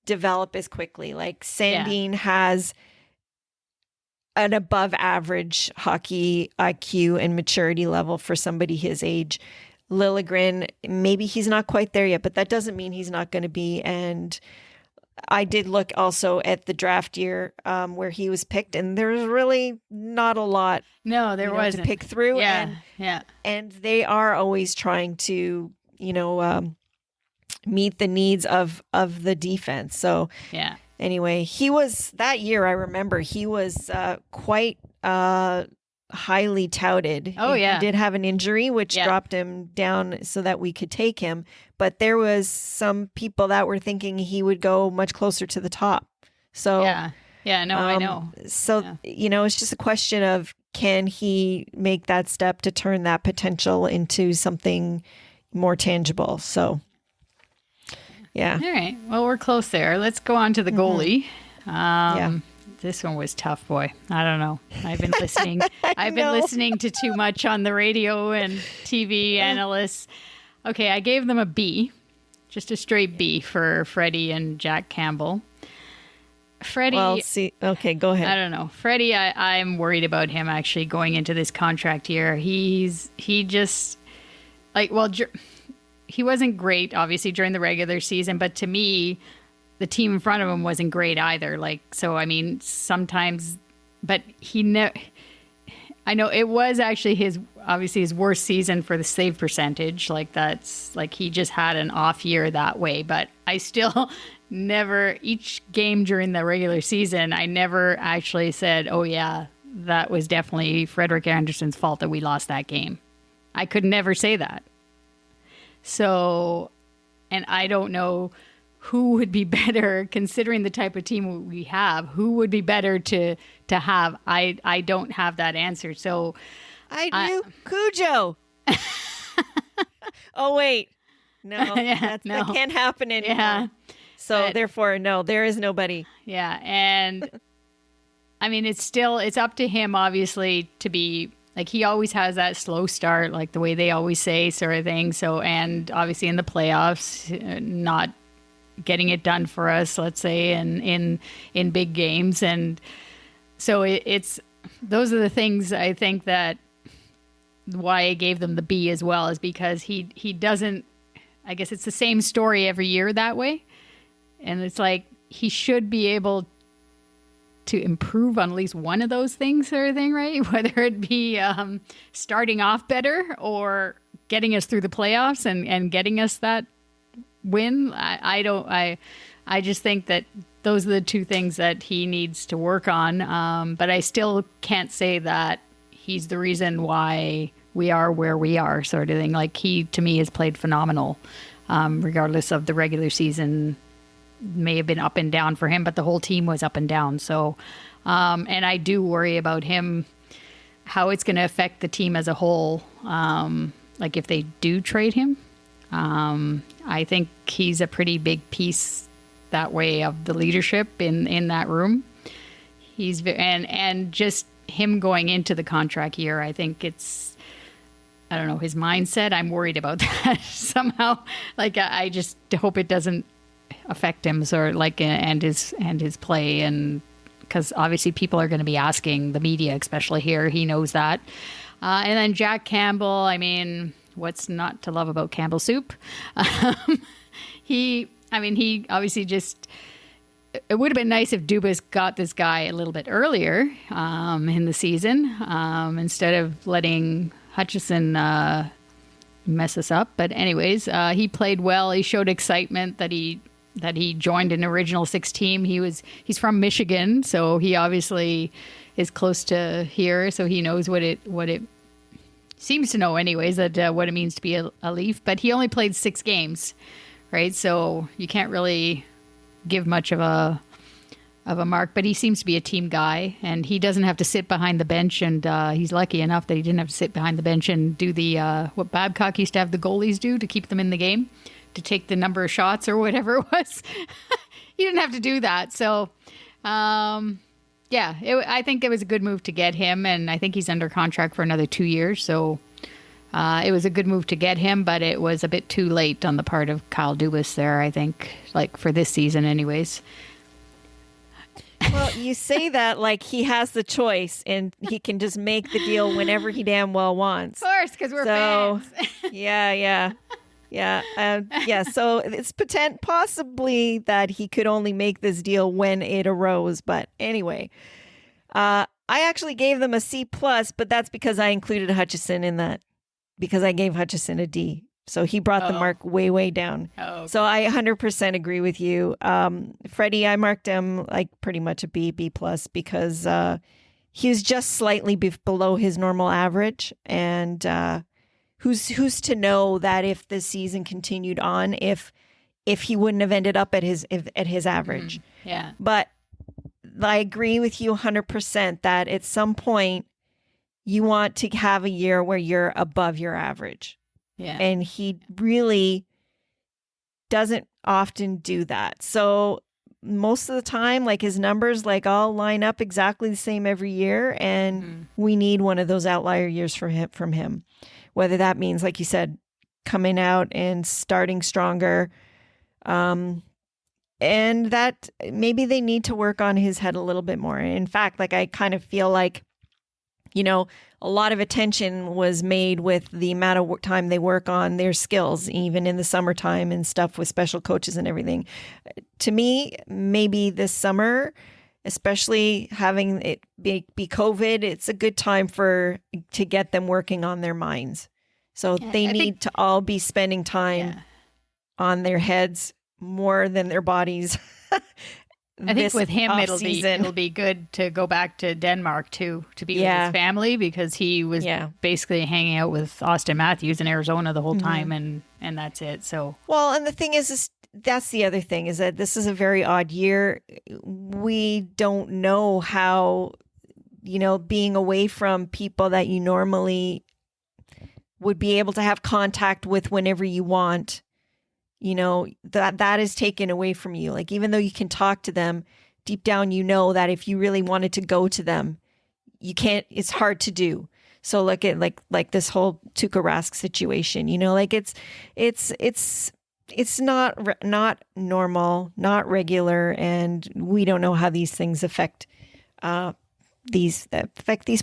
develop as quickly. Like Sandin has an above average hockey IQ and maturity level for somebody his age. Liljegren, maybe he's not quite there yet, but that doesn't mean he's not going to be. And I did look also at the draft year where he was picked, and there's really not a lot. No, there wasn't to pick through. Yeah, and they are always trying to, meet the needs of the defense. So yeah. Anyway, he was that year. I remember he was quite highly touted. Oh, yeah. He did have an injury, which dropped him down so that we could take him. But there was some people that were thinking he would go much closer to the top. So I know. So, it's just a question of, can he make that step to turn that potential into something more tangible? So, yeah. All right. Well, we're close there. Let's go on to the goalie. This one was tough, boy. I don't know. I've been listening. I've been listening to too much on the radio and TV analysts. Okay, I gave them a B. just a straight B for Freddie and Jack Campbell. Freddie. Well, see, okay, go ahead. I don't know. Freddie, I'm worried about him actually going into this contract year. He just he wasn't great, obviously, during the regular season, but to me, the team in front of him wasn't great either. So I mean, sometimes, but I know it was actually his worst season for the save percentage. He just had an off year that way, but I still never, each game during the regular season, I never actually said, oh yeah, that was definitely Frederik Andersen's fault that we lost that game. I could never say that. So, and I don't know who would be better, considering the type of team we have, who would be better to have. I don't have that answer. So I do. Cujo. Oh, wait. No, that can't happen anymore. Yeah. So therefore, no, there is nobody. Yeah. And I mean, it's up to him, obviously, to be like, he always has that slow start, like the way they always say, sort of thing. So, and obviously in the playoffs, not getting it done for us, let's say, in big games. And so it's those are the things I think that why I gave them the B as well, is because he doesn't, I guess it's the same story every year that way. And it's like, he should be able to improve on at least one of those things, sort of thing, right? Whether it be starting off better or getting us through the playoffs and getting us that win. I just think that those are the two things that he needs to work on. But I still can't say that he's the reason why we are where we are, sort of thing. Like, he, to me, has played phenomenal, regardless of the regular season. May have been up and down for him, but the whole team was up and down. So, and I do worry about him, how it's going to affect the team as a whole. Like, if they do trade him, I think he's a pretty big piece that way of the leadership in that room. And just him going into the contract year, I think it's, I don't know, his mindset. I'm worried about that somehow. Like, I just hope it doesn't affect him, sort of, like, and his play, and because obviously people are going to be asking, the media especially here. He knows that. And then Jack Campbell, I mean, what's not to love about Campbell soup? He obviously just, it would have been nice if Dubas got this guy a little bit earlier in the season, instead of letting Hutchison mess us up. But anyways, he played well. He showed excitement that he joined an original six team. He's from Michigan, so he obviously is close to here, so he knows what it seems to know anyways, that what it means to be a Leaf. But he only played 6 games, right? So you can't really give much of a mark, but he seems to be a team guy, and he doesn't have to sit behind the bench, and he's lucky enough that he didn't have to sit behind the bench and do the what Babcock used to have the goalies do to keep them in the game, to take the number of shots or whatever it was. He didn't have to do that. So, I think it was a good move to get him, and I think he's under contract for another 2 years. So it was a good move to get him, but it was a bit too late on the part of Kyle Dubas there, I think, like for this season anyways. Well, you say that like he has the choice and he can just make the deal whenever he damn well wants. Of course, because we're fans. Yeah. So it's possibly that he could only make this deal when it arose. But anyway, I actually gave them a C+, but that's because I included Hutchison in that, because I gave Hutchison a D. So he brought the mark way, way down. Oh, okay. So I 100% agree with you. Freddie, I marked him like pretty much a B+, because he was just slightly below his normal average. And who's to know that if the season continued on, if he wouldn't have ended up at his average. Yeah. But I agree with you 100% that at some point you want to have a year where you're above your average. Yeah. And he really doesn't often do that. So most of the time, like, his numbers like all line up exactly the same every year, and we need one of those outlier years from him. Whether that means, like you said, coming out and starting stronger, And that maybe they need to work on his head a little bit more. In fact, like I kind of feel like, a lot of attention was made with the amount of time they work on their skills, even in the summertime and stuff with special coaches and everything. To me, maybe this summer, especially having it be COVID, it's a good time to get them working on their minds. So they need to all be spending time on their heads more than their bodies. I think with him, it'll be good to go back to Denmark too, to be with his family, because he was basically hanging out with Austin Matthews in Arizona the whole time, and that's it. So well, and the thing is that's the other thing, is that this is a very odd year. We don't know how, being away from people that you normally would be able to have contact with whenever you want, that is taken away from you. Like, even though you can talk to them, deep down, that if you really wanted to go to them, you can't, it's hard to do. So look at like this whole Tuukka Rask situation, like it's not normal, not regular. And we don't know how these things affect these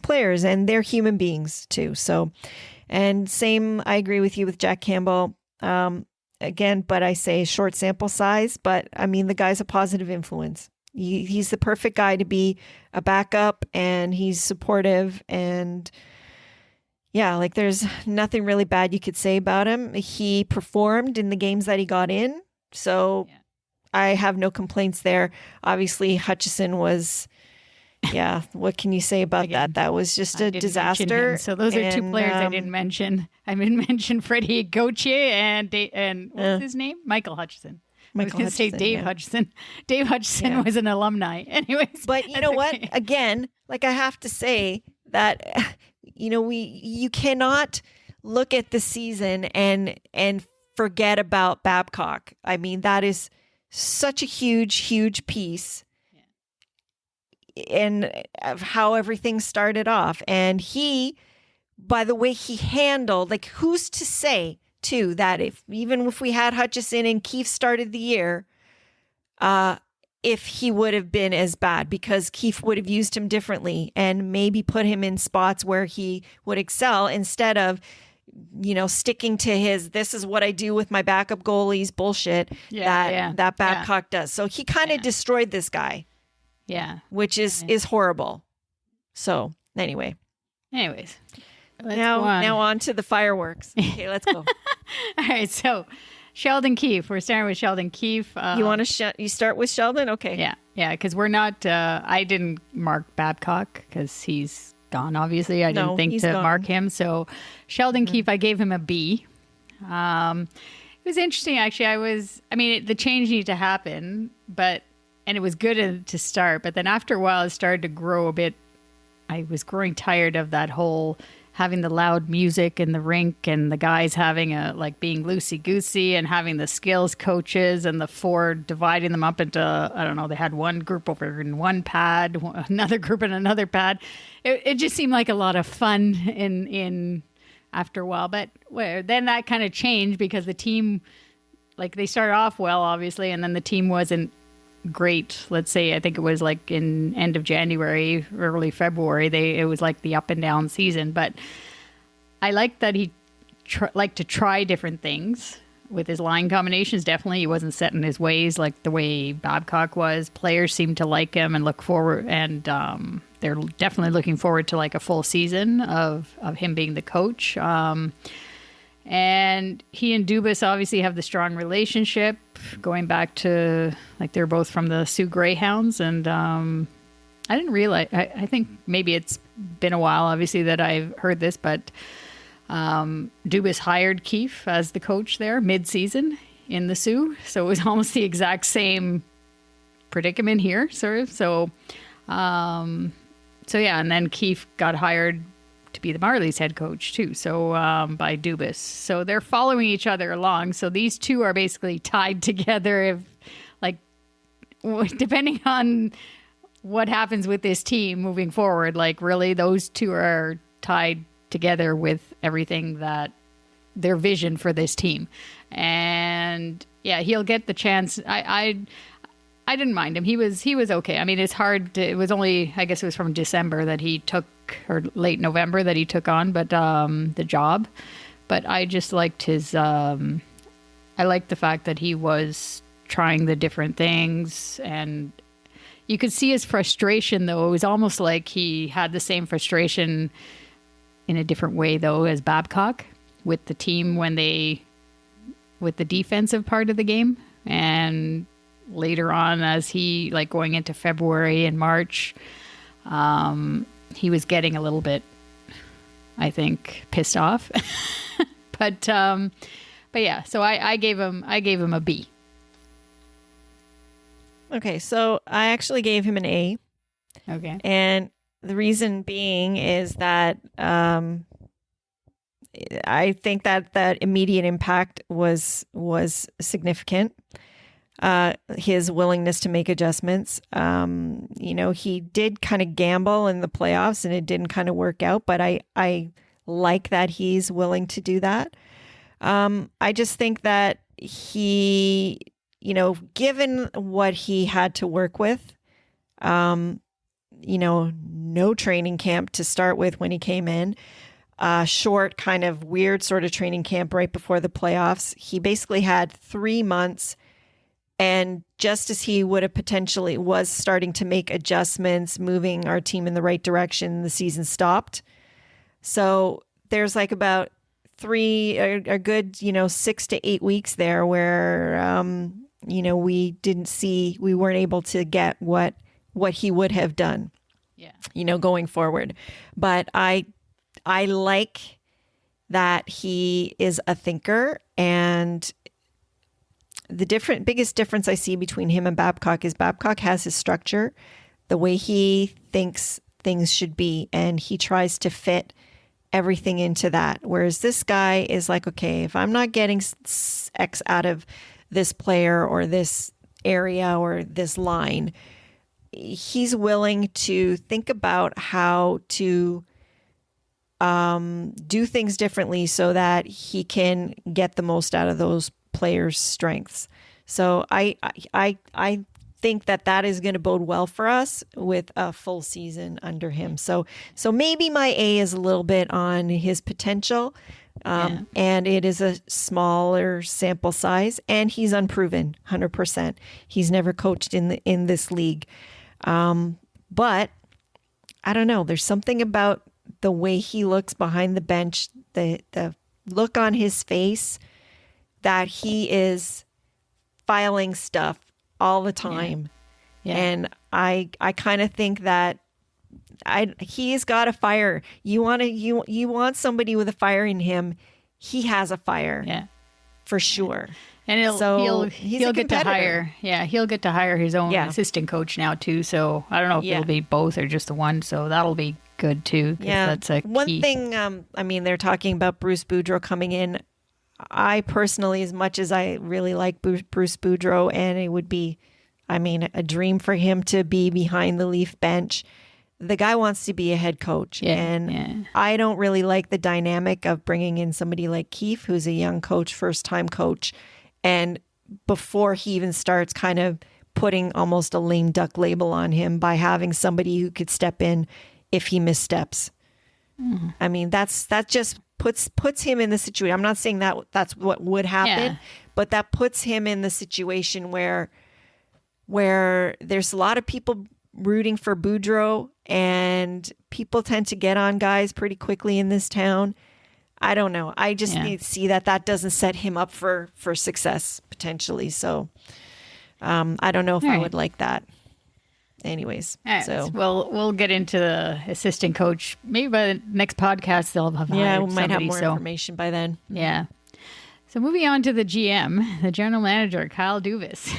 players, and they're human beings too. So, and same, I agree with you with Jack Campbell. Again, but I say short sample size, but I mean, the guy's a positive influence. He's the perfect guy to be a backup, and he's supportive, and like there's nothing really bad you could say about him. He performed in the games that he got in. So I have no complaints there. Obviously Hutchison was, what can you say about that? That was just a disaster. So those are two players I didn't mention. I didn't mention Freddie Gauthier and what's his name? Michael Hutchison. I was going to say Dave Hutchison. Dave Hutchison was an alumni. Anyways. But you know what? Again, like I have to say that, you cannot look at the season and forget about Babcock. I mean, that is such a huge piece. And of how everything started off. And he, by the way he handled, like, who's to say too that even if we had Hutchison and Keefe started the year, if he would have been as bad, because Keefe would have used him differently and maybe put him in spots where he would excel, instead of, sticking to his, this is what I do with my backup goalies bullshit that Babcock does. So he kind of destroyed this guy. Yeah. Which is horrible. So anyways, now on to the fireworks. Okay, let's go. All right. So Sheldon Keefe, we're starting with Sheldon Keefe. You want to, you start with Sheldon? Okay. Yeah. Cause we're not, I didn't mark Babcock cause he's gone. Obviously I didn't think to mark him. So Sheldon Keefe, I gave him a B. It was interesting. Actually, the change needed to happen, and it was good to start, but then after a while, it started to grow a bit. I was growing tired of that whole having the loud music in the rink, and the guys having being loosey-goosey, and having the skills coaches and the four dividing them up into, I don't know, they had one group over in one pad, another group in another pad. It just seemed like a lot of fun in after a while, but then that kind of changed because the team, they started off well, obviously, and then the team wasn't great. Let's say, I think it was like in end of January, early February, it was like the up and down season. But I like that he liked to try different things with his line combinations. Definitely, he wasn't set in his ways like the way Babcock was. Players seemed to like him and look forward, and they're definitely looking forward to like a full season of him being the coach. And he and Dubas obviously have the strong relationship going back to, they're both from the Sioux Greyhounds. And I didn't realize, I think maybe it's been a while, obviously, that I've heard this, but Dubas hired Keefe as the coach there mid-season in the Sioux. So it was almost the exact same predicament here, sort of. So and then Keefe got hired to be the Marlies head coach too, so by Dubas. So they're following each other along. So these two are basically tied together, depending on what happens with this team moving forward. Really, those two are tied together with everything that their vision for this team. And yeah, he'll get the chance. I didn't mind him. He was okay. I mean, it's hard. It was only, I guess it was from December that he took, or late November that he took on, but the job. But I just liked his. I liked the fact that he was trying the different things, and you could see his frustration. Though it was almost like he had the same frustration in a different way, though, as Babcock with the team with the defensive part of the game, and later on, as he, like, going into February and March, he was getting a little bit, I think, pissed off. but yeah, so I gave him a B. Okay, so I actually gave him an A. Okay. And the reason being is that I think that immediate impact was significant. His willingness to make adjustments. He did kind of gamble in the playoffs and it didn't kind of work out, but I like that he's willing to do that. I just think that he, given what he had to work with, no training camp to start with when he came in, short, kind of weird sort of training camp right before the playoffs. He basically had 3 months. And just as he would have potentially was starting to make adjustments, moving our team in the right direction, the season stopped. So there's like about a good, 6 to 8 weeks there where, we weren't able to get what he would have done, going forward. But I like that he is a thinker, and the biggest difference I see between him and Babcock is Babcock has his structure, the way he thinks things should be, and he tries to fit everything into that. Whereas this guy is like, okay, if I'm not getting X out of this player or this area or this line, he's willing to think about how to do things differently so that he can get the most out of those players' strengths. So I think that is going to bode well for us with a full season under him. So maybe my A is a little bit on his potential, and it is a smaller sample size, and he's unproven 100%. He's never coached in this league, but I don't know. There's something about the way he looks behind the bench, the look on his face, that he is filing stuff all the time. Yeah. And I kind of think that he's got a fire. You want somebody with a fire in him. He has a fire. Yeah. For sure. And he'll get to hire. Yeah, he'll get to hire his own assistant coach now too. So I don't know if it'll be both or just the one. So that'll be good too. Yeah. That's a one key thing. They're talking about Bruce Boudreau coming in. I personally, as much as I really like Bruce Boudreau, and it would be, a dream for him to be behind the Leaf bench, the guy wants to be a head coach. I don't really like the dynamic of bringing in somebody like Keefe, who's a young coach, first-time coach, and before he even starts, kind of putting almost a lame duck label on him by having somebody who could step in if he missteps. Mm. That just puts him in the situation. I'm not saying that that's what would happen, but that puts him in the situation where there's a lot of people rooting for Boudreau, and people tend to get on guys pretty quickly in this town. I don't know. I just need to see that doesn't set him up for success potentially. So I don't know if I would like that. Anyways, so we'll get into the assistant coach. Maybe by the next podcast they'll have hired we might have more information by then. Yeah. So moving on to the GM, the general manager, Kyle Dubas.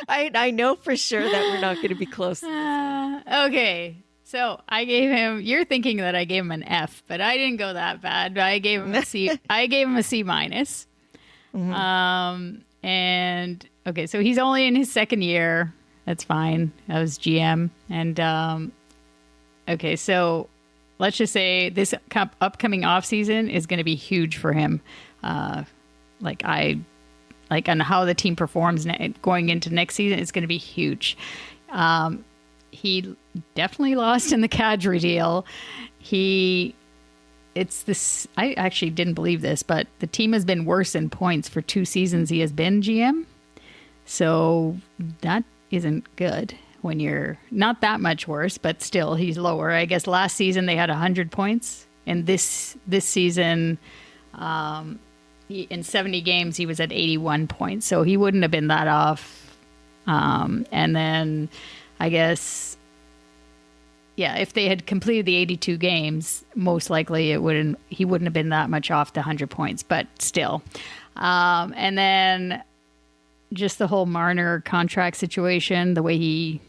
I know for sure that we're not going to be close. Okay. So I gave him, you're thinking that I gave him an F, but I didn't go that bad. I gave him a C. I gave him a C minus. Mm-hmm. And okay, so he's only in his second year. That's fine. I was GM. And okay, so let's just say this upcoming off season is going to be huge for him. like on how the team performs going into next season is going to be huge. He definitely lost in the Kadri deal. I actually didn't believe this, but the team has been worse in points for 2 seasons he has been GM. So that isn't good when you're not that much worse, but still he's lower. I guess last season they had 100 points, and this season, in 70 games he was at 81 points, so he wouldn't have been that off. And then I guess, yeah, if they had completed the 82 games, most likely he wouldn't have been that much off the 100 points, but still. And then just the whole Marner contract situation, the way he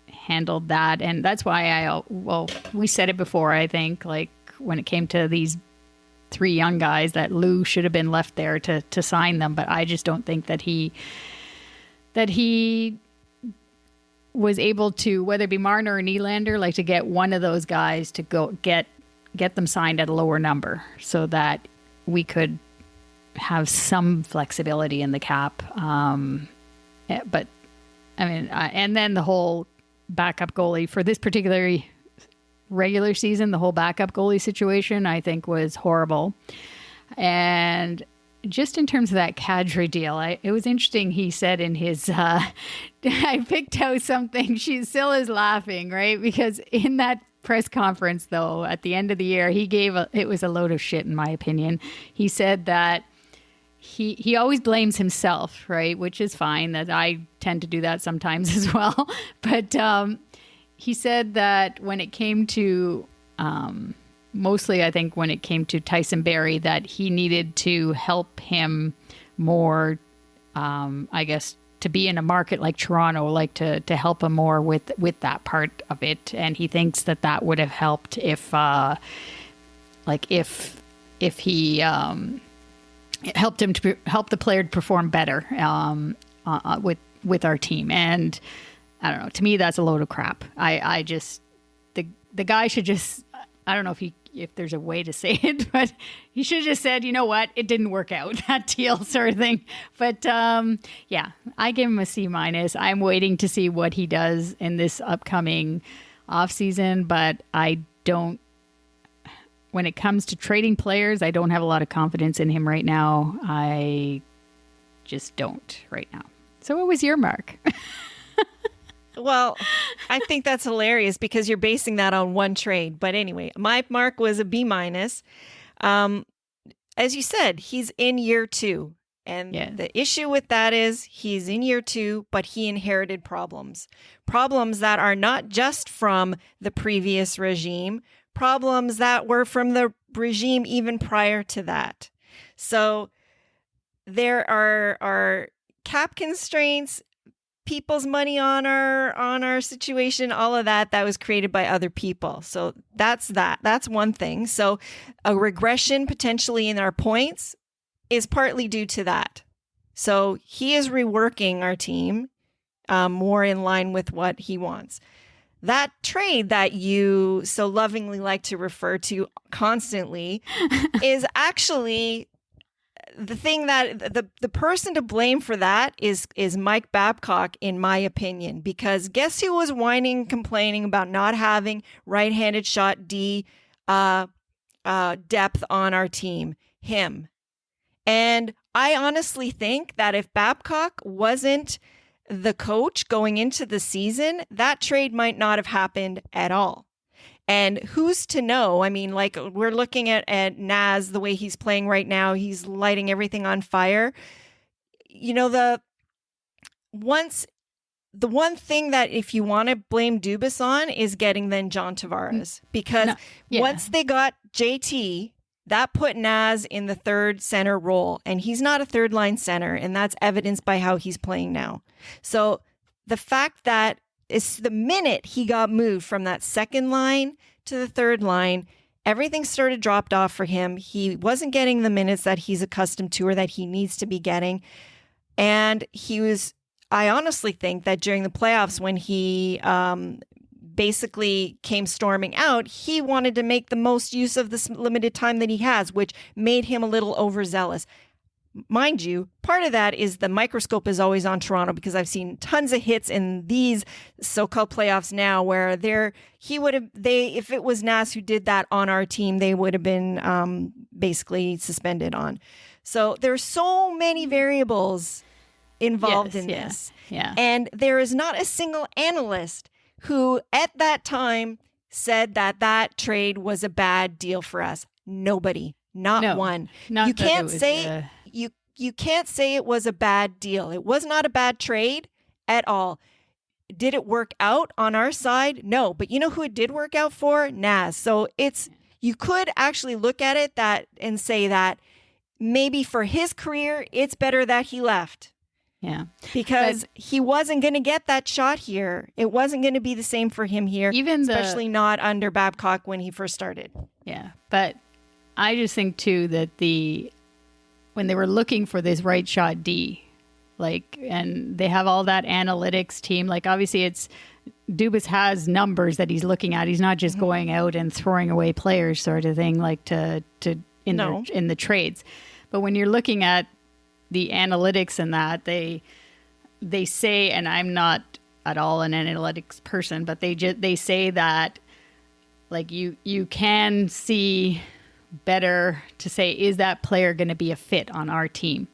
handled that. And that's why we said it before, I think, like when it came to these 3 young guys, that Lou should have been left there to sign them. But I just don't think that he was able to, whether it be Marner or Nylander, like to get one of those guys to go get them signed at a lower number so that we could have some flexibility in the cap. But I mean, and then the whole backup goalie for this particular regular season, the whole backup goalie situation, I think was horrible. And just in terms of that Kadri deal, it was interesting. He said in his, I picked out something. She still is laughing, right? Because in that press conference, though, at the end of the year, it was a load of shit, in my opinion. He said that he always blames himself, right? Which is fine. That I tend to do that sometimes as well. But he said that when it came to, mostly I think when it came to Tyson Barrie, that he needed to help him more, I guess, to be in a market like Toronto, like to help him more with that part of it. And he thinks that would have helped if he it helped him to help the player to perform better with our team. And I don't know, to me that's a load of crap. I just the guy should just, I don't know if there's a way to say it, but he should have just said, you know what, it didn't work out, that deal sort of thing. But yeah, I give him a C-. I'm waiting to see what he does in this upcoming off season, but when it comes to trading players, I don't have a lot of confidence in him right now. I just don't right now. So what was your mark? Well, I think that's hilarious because you're basing that on one trade. But anyway, my mark was a B-. As you said, he's in year 2. And the issue with that is he's in year 2, but he inherited problems that are not just from the previous regime, problems that were from the regime even prior to that. So there are cap constraints, people's money on our situation, all of that was created by other people. So that's one thing. So a regression potentially in our points is partly due to that. So he is reworking our team more in line with what he wants. That trade that you so lovingly like to refer to constantly is actually the thing that the person to blame for that is Mike Babcock, in my opinion, because guess who was whining, complaining about not having right-handed shot D depth on our team? Him. And I honestly think that if Babcock wasn't the coach going into the season, that trade might not have happened at all. And who's to know? I mean, like, we're looking at Naz, the way he's playing right now. He's lighting everything on fire. You know, the one thing that if you want to blame Dubas on is getting then John Tavares. Because once they got JT, that put Naz in the third center role. And he's not a third line center. And that's evidenced by how he's playing now. So the fact that it's the minute he got moved from that second line to the third line, everything started dropped off for him. He wasn't getting the minutes that he's accustomed to or that he needs to be getting. And I honestly think that during the playoffs when he basically came storming out, he wanted to make the most use of this limited time that he has, which made him a little overzealous. mind you, part of that is the microscope is always on Toronto because I've seen tons of hits in these so-called playoffs now where if it was Nas who did that on our team, they would have been basically suspended on. So there's so many variables involved in this. Yeah. And there is not a single analyst who at that time said that trade was a bad deal for us. Nobody. Not one. You can't say you can't say it was a bad deal. It was not a bad trade at all. Did it work out on our side? No. But you know who it did work out for? Nas. So you could actually look at it and say that maybe for his career, it's better that he left. Yeah. Because he wasn't going to get that shot here. It wasn't going to be the same for him here, especially not under Babcock when he first started. Yeah. But I just think too that when they were looking for this right shot D, and they have all that analytics team, obviously Dubas has numbers that he's looking at. He's not just going out and throwing away players sort of thing, in the trades. But when you're looking at the analytics and that, they say, and I'm not at all an analytics person, but they say that you can see better to say, is that player going to be a fit on our team?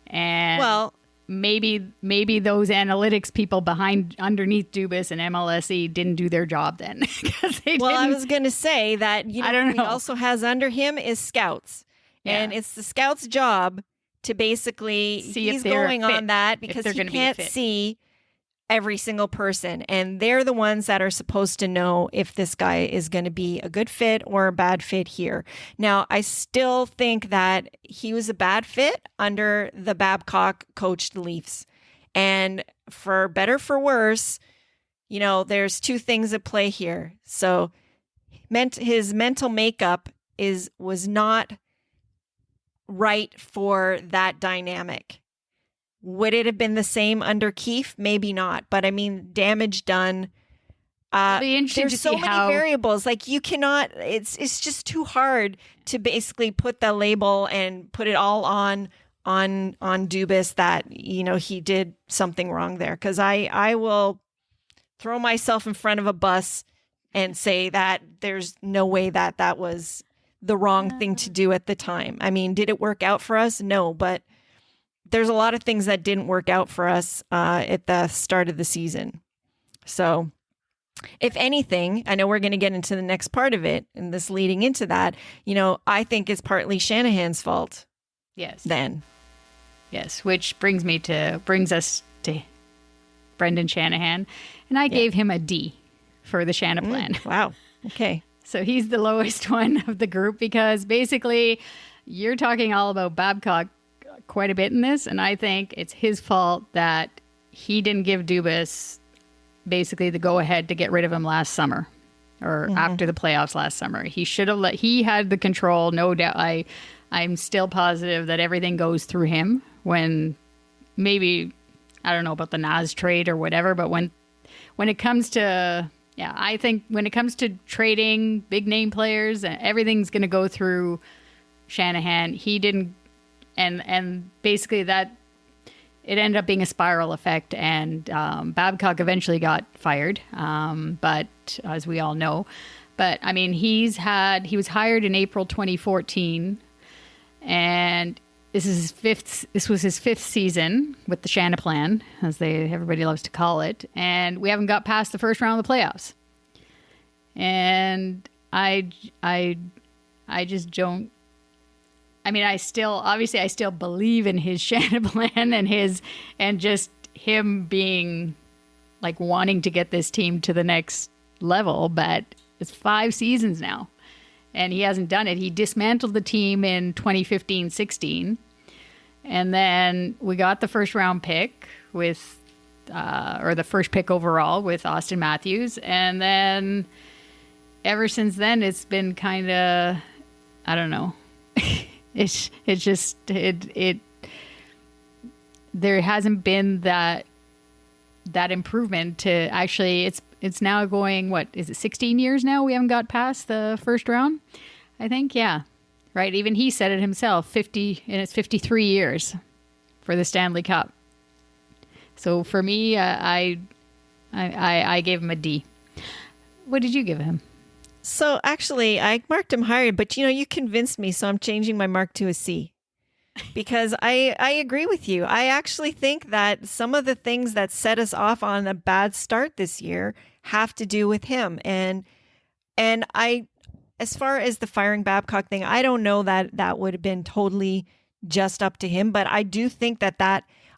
And maybe those analytics people underneath Dubas and MLSE didn't do their job then. I was going to say that I don't know. He also has under him is scouts, and it's the scouts' job to basically see he's going on that because he can't see every single person, and they're the ones that are supposed to know if this guy is going to be a good fit or a bad fit here. Now, I still think that he was a bad fit under the Babcock coached Leafs, and for better for worse, there's two things at play here. So his mental makeup was not right for that dynamic. Would it have been the same under Keefe? Maybe not. But I mean, damage done. There's so many variables. You cannot. It's just too hard to basically put the label and put it all on Dubas that he did something wrong there. Because I will throw myself in front of a bus and say that there's no way that was the wrong thing to do at the time. I mean, did it work out for us? No, but there's a lot of things that didn't work out for us at the start of the season. So if anything, I know we're going to get into the next part of it and this leading into that, I think it's partly Shanahan's fault. Yes. Then. Yes. Which brings us to Brendan Shanahan. And I gave him a D for the Shana plan. Wow. Okay. So he's the lowest one of the group because basically you're talking all about Babcock quite a bit in this. And I think it's his fault that he didn't give Dubas basically the go ahead to get rid of him last summer or after the playoffs last summer. He should have he had the control. No doubt. I'm still positive that everything goes through him when maybe, I don't know about the Nas trade or whatever, but when it comes to, I think when it comes to trading big name players, everything's going to go through Shanahan. He didn't, and basically that it ended up being a spiral effect, and Babcock eventually got fired, but as we all know. But I mean, he was hired in April 2014, and this was his fifth season with the Shana plan, as everybody loves to call it, and we haven't got past the first round of the playoffs. And I just don't. I mean, I still believe in his Shana plan and just him being like wanting to get this team to the next level, but it's 5 seasons now and he hasn't done it. He dismantled the team in 2015-16, and then we got the first round pick with, or the first pick overall with Austin Matthews, and then ever since then it's been kind of, I don't know. It's just there hasn't been that improvement to actually it's now going, what is it, 16 years now we haven't got past the first round, I think. right? Even he said it himself, 50, and it's 53 years for the Stanley Cup. So for me, I gave him a D. What did you give him? So actually, I marked him higher, but you convinced me, so I'm changing my mark to a C. Because I agree with you. I actually think that some of the things that set us off on a bad start this year have to do with him. And as far as the firing Babcock thing, I don't know that would have been totally just up to him, but I do think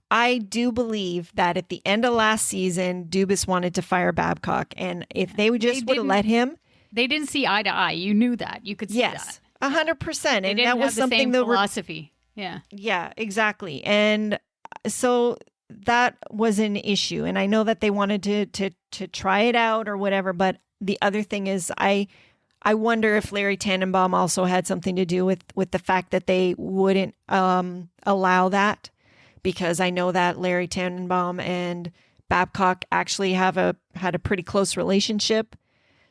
I do believe that at the end of last season, Dubas wanted to fire Babcock, and if they would just would have let him, they didn't see eye to eye. You knew that. You could see that. 100%, and that was something that philosophy. Yeah, exactly. And so that was an issue. And I know that they wanted to try it out or whatever. But the other thing is, I wonder if Larry Tannenbaum also had something to do with the fact that they wouldn't allow that, because I know that Larry Tannenbaum and Babcock actually had a pretty close relationship.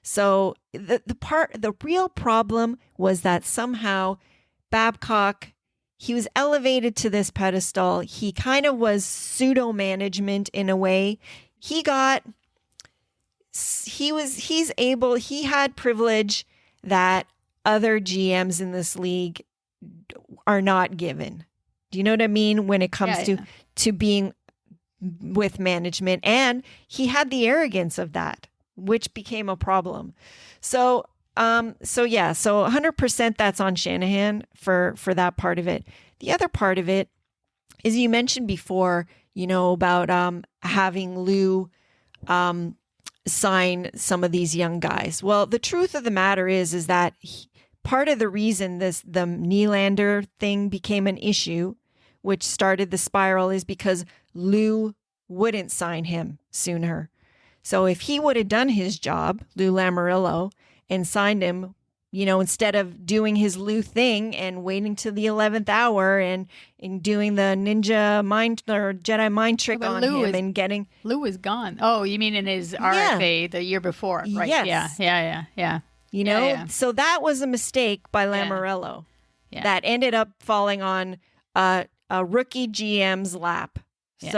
So the real problem was that somehow Babcock, he was elevated to this pedestal. He kind of was pseudo management in a way. He had privilege that other GMs in this league are not given. Do you know what I mean? When it comes to being with management, and he had the arrogance of that, which became a problem. So 100% that's on Shanahan for that part of it. The other part of it is, you mentioned before, about having Lou sign some of these young guys. Well, the truth of the matter is that part of the reason the Nylander thing became an issue, which started the spiral, is because Lou wouldn't sign him sooner. So if he would have done his job, Lou Lamoriello, and signed him, instead of doing his Lou thing and waiting till the 11th hour and doing the ninja mind or Jedi mind trick on him and getting... Lou was gone. Oh, you mean in his RFA the year before, right? Yes. Yeah. So that was a mistake by Lamoriello that ended up falling on a rookie GM's lap. Yeah.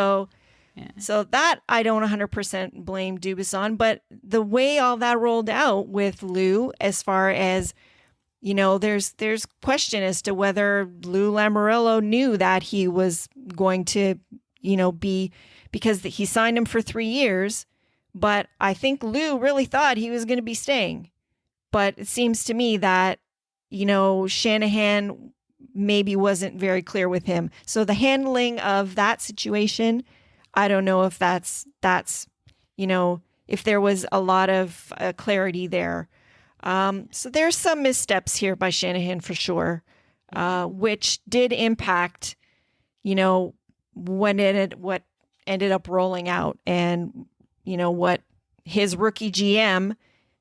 So that I don't 100% blame Dubas on, but the way all that rolled out with Lou, as far as, there's question as to whether Lou Lamoriello knew that he was going to, be, because he signed him for 3 years, but I think Lou really thought he was going to be staying. But it seems to me that, Shanahan maybe wasn't very clear with him. So the handling of that situation, I don't know if that's if there was a lot of clarity there. So there's some missteps here by Shanahan for sure, which did impact, what ended up rolling out, and what his rookie GM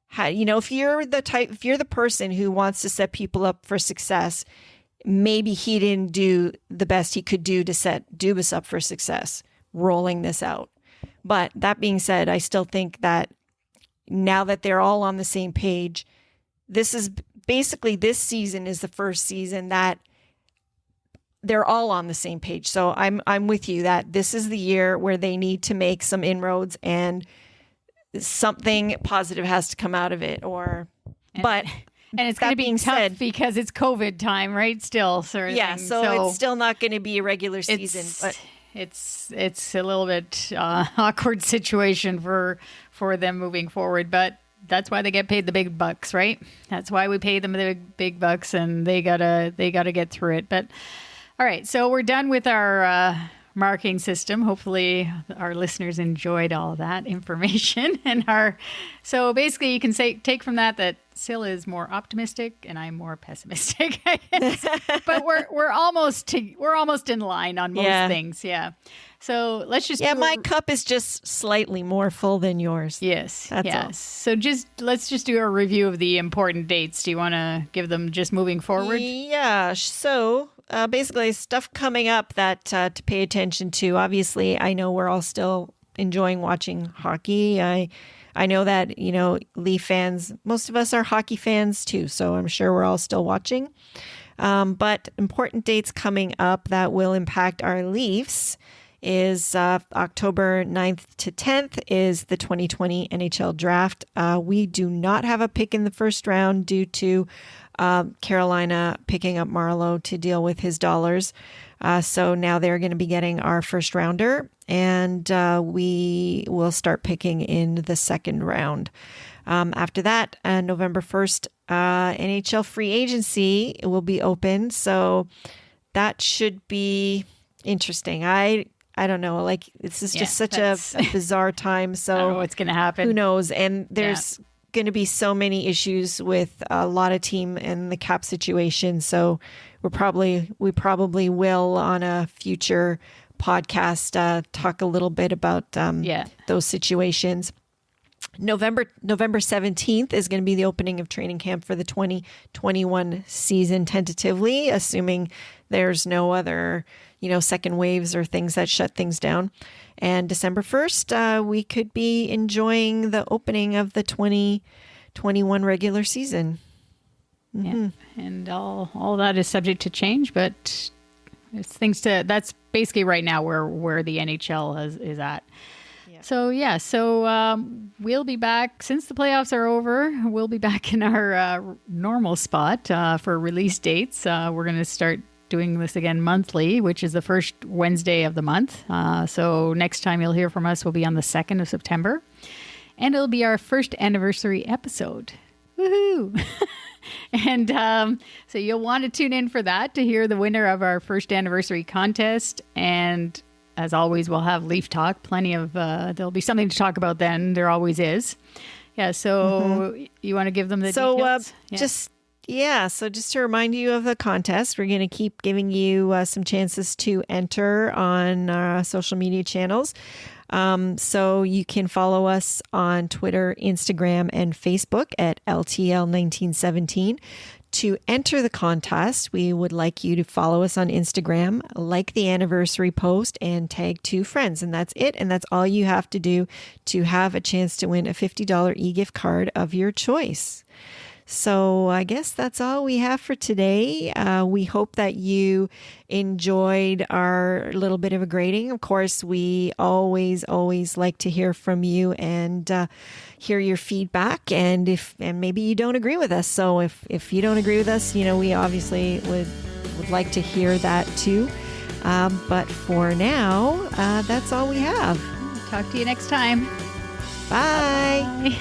had. If you're the person who wants to set people up for success, maybe he didn't do the best he could do to set Dubas up for success, rolling this out. But that being said, I still think that now that they're all on the same page, this season is the first season that they're all on the same page. So I'm with you that this is the year where they need to make some inroads, and something positive has to come out of it. And it's going to be tough because it's COVID time, right? Still, sort of thing. So it's still not going to be a regular season. But it's a little bit awkward situation for them moving forward. But that's why they get paid the big bucks, right? That's why we pay them the big bucks, and they gotta get through it. But all right, so we're done with our marking system. Hopefully our listeners enjoyed all of that information. So basically you can take from that Sil is more optimistic and I'm more pessimistic, I guess. But we're almost in line on most things. Yeah. So let's just my cup is just slightly more full than yours. Yes. That's all. So let's just do a review of the important dates. Do you want to give them just moving forward? Yeah. So basically stuff coming up that to pay attention to. Obviously, I know we're all still enjoying watching hockey. I know that, Leaf fans, most of us are hockey fans too, so I'm sure we're all still watching. But important dates coming up that will impact our Leafs is October 9th to 10th is the 2020 NHL draft. We do not have a pick in the first round due to Carolina picking up Marleau to deal with his dollars. So now they're going to be getting our first rounder, and we will start picking in the second round. After that, November 1st, NHL free agency will be open. So that should be interesting. I don't know. Like, this is just such a bizarre time. So I don't know what's going to happen. Who knows? And there's going to be so many issues with a lot of team and the cap situation. So we probably will on a future podcast talk a little bit about those situations. November 17th is going to be the opening of training camp for the 2021 season, tentatively, assuming there's no other, second waves or things that shut things down. And December 1st, we could be enjoying the opening of the 2021 regular season. Mm-hmm. Yeah, and all that is subject to change, but that's basically right now where the NHL is at. So we'll be back since the playoffs are over. We'll be back in our normal spot for release dates. We're going to start doing this again monthly, which is the first Wednesday of the month. So next time you'll hear from us will be on the 2nd of September, and it'll be our first anniversary episode. Woohoo! And so you'll want to tune in for that to hear the winner of our first anniversary contest. And as always, we'll have Leaf Talk. Plenty of, there'll be something to talk about then. There always is. Yeah. So you want to give them the details? So just to remind you of the contest, we're going to keep giving you some chances to enter on social media channels. So you can follow us on Twitter, Instagram, and Facebook at LTL1917. To enter the contest, we would like you to follow us on Instagram, like the anniversary post, and tag 2 friends. And that's it. And that's all you have to do to have a chance to win a $50 e-gift card of your choice. So I guess that's all we have for today. We hope that you enjoyed our little bit of a grading. Of course, we always like to hear from you and hear your feedback. And maybe you don't agree with us. So if you don't agree with us, we obviously would like to hear that too. But for now, that's all we have. Talk to you next time. Bye. Bye.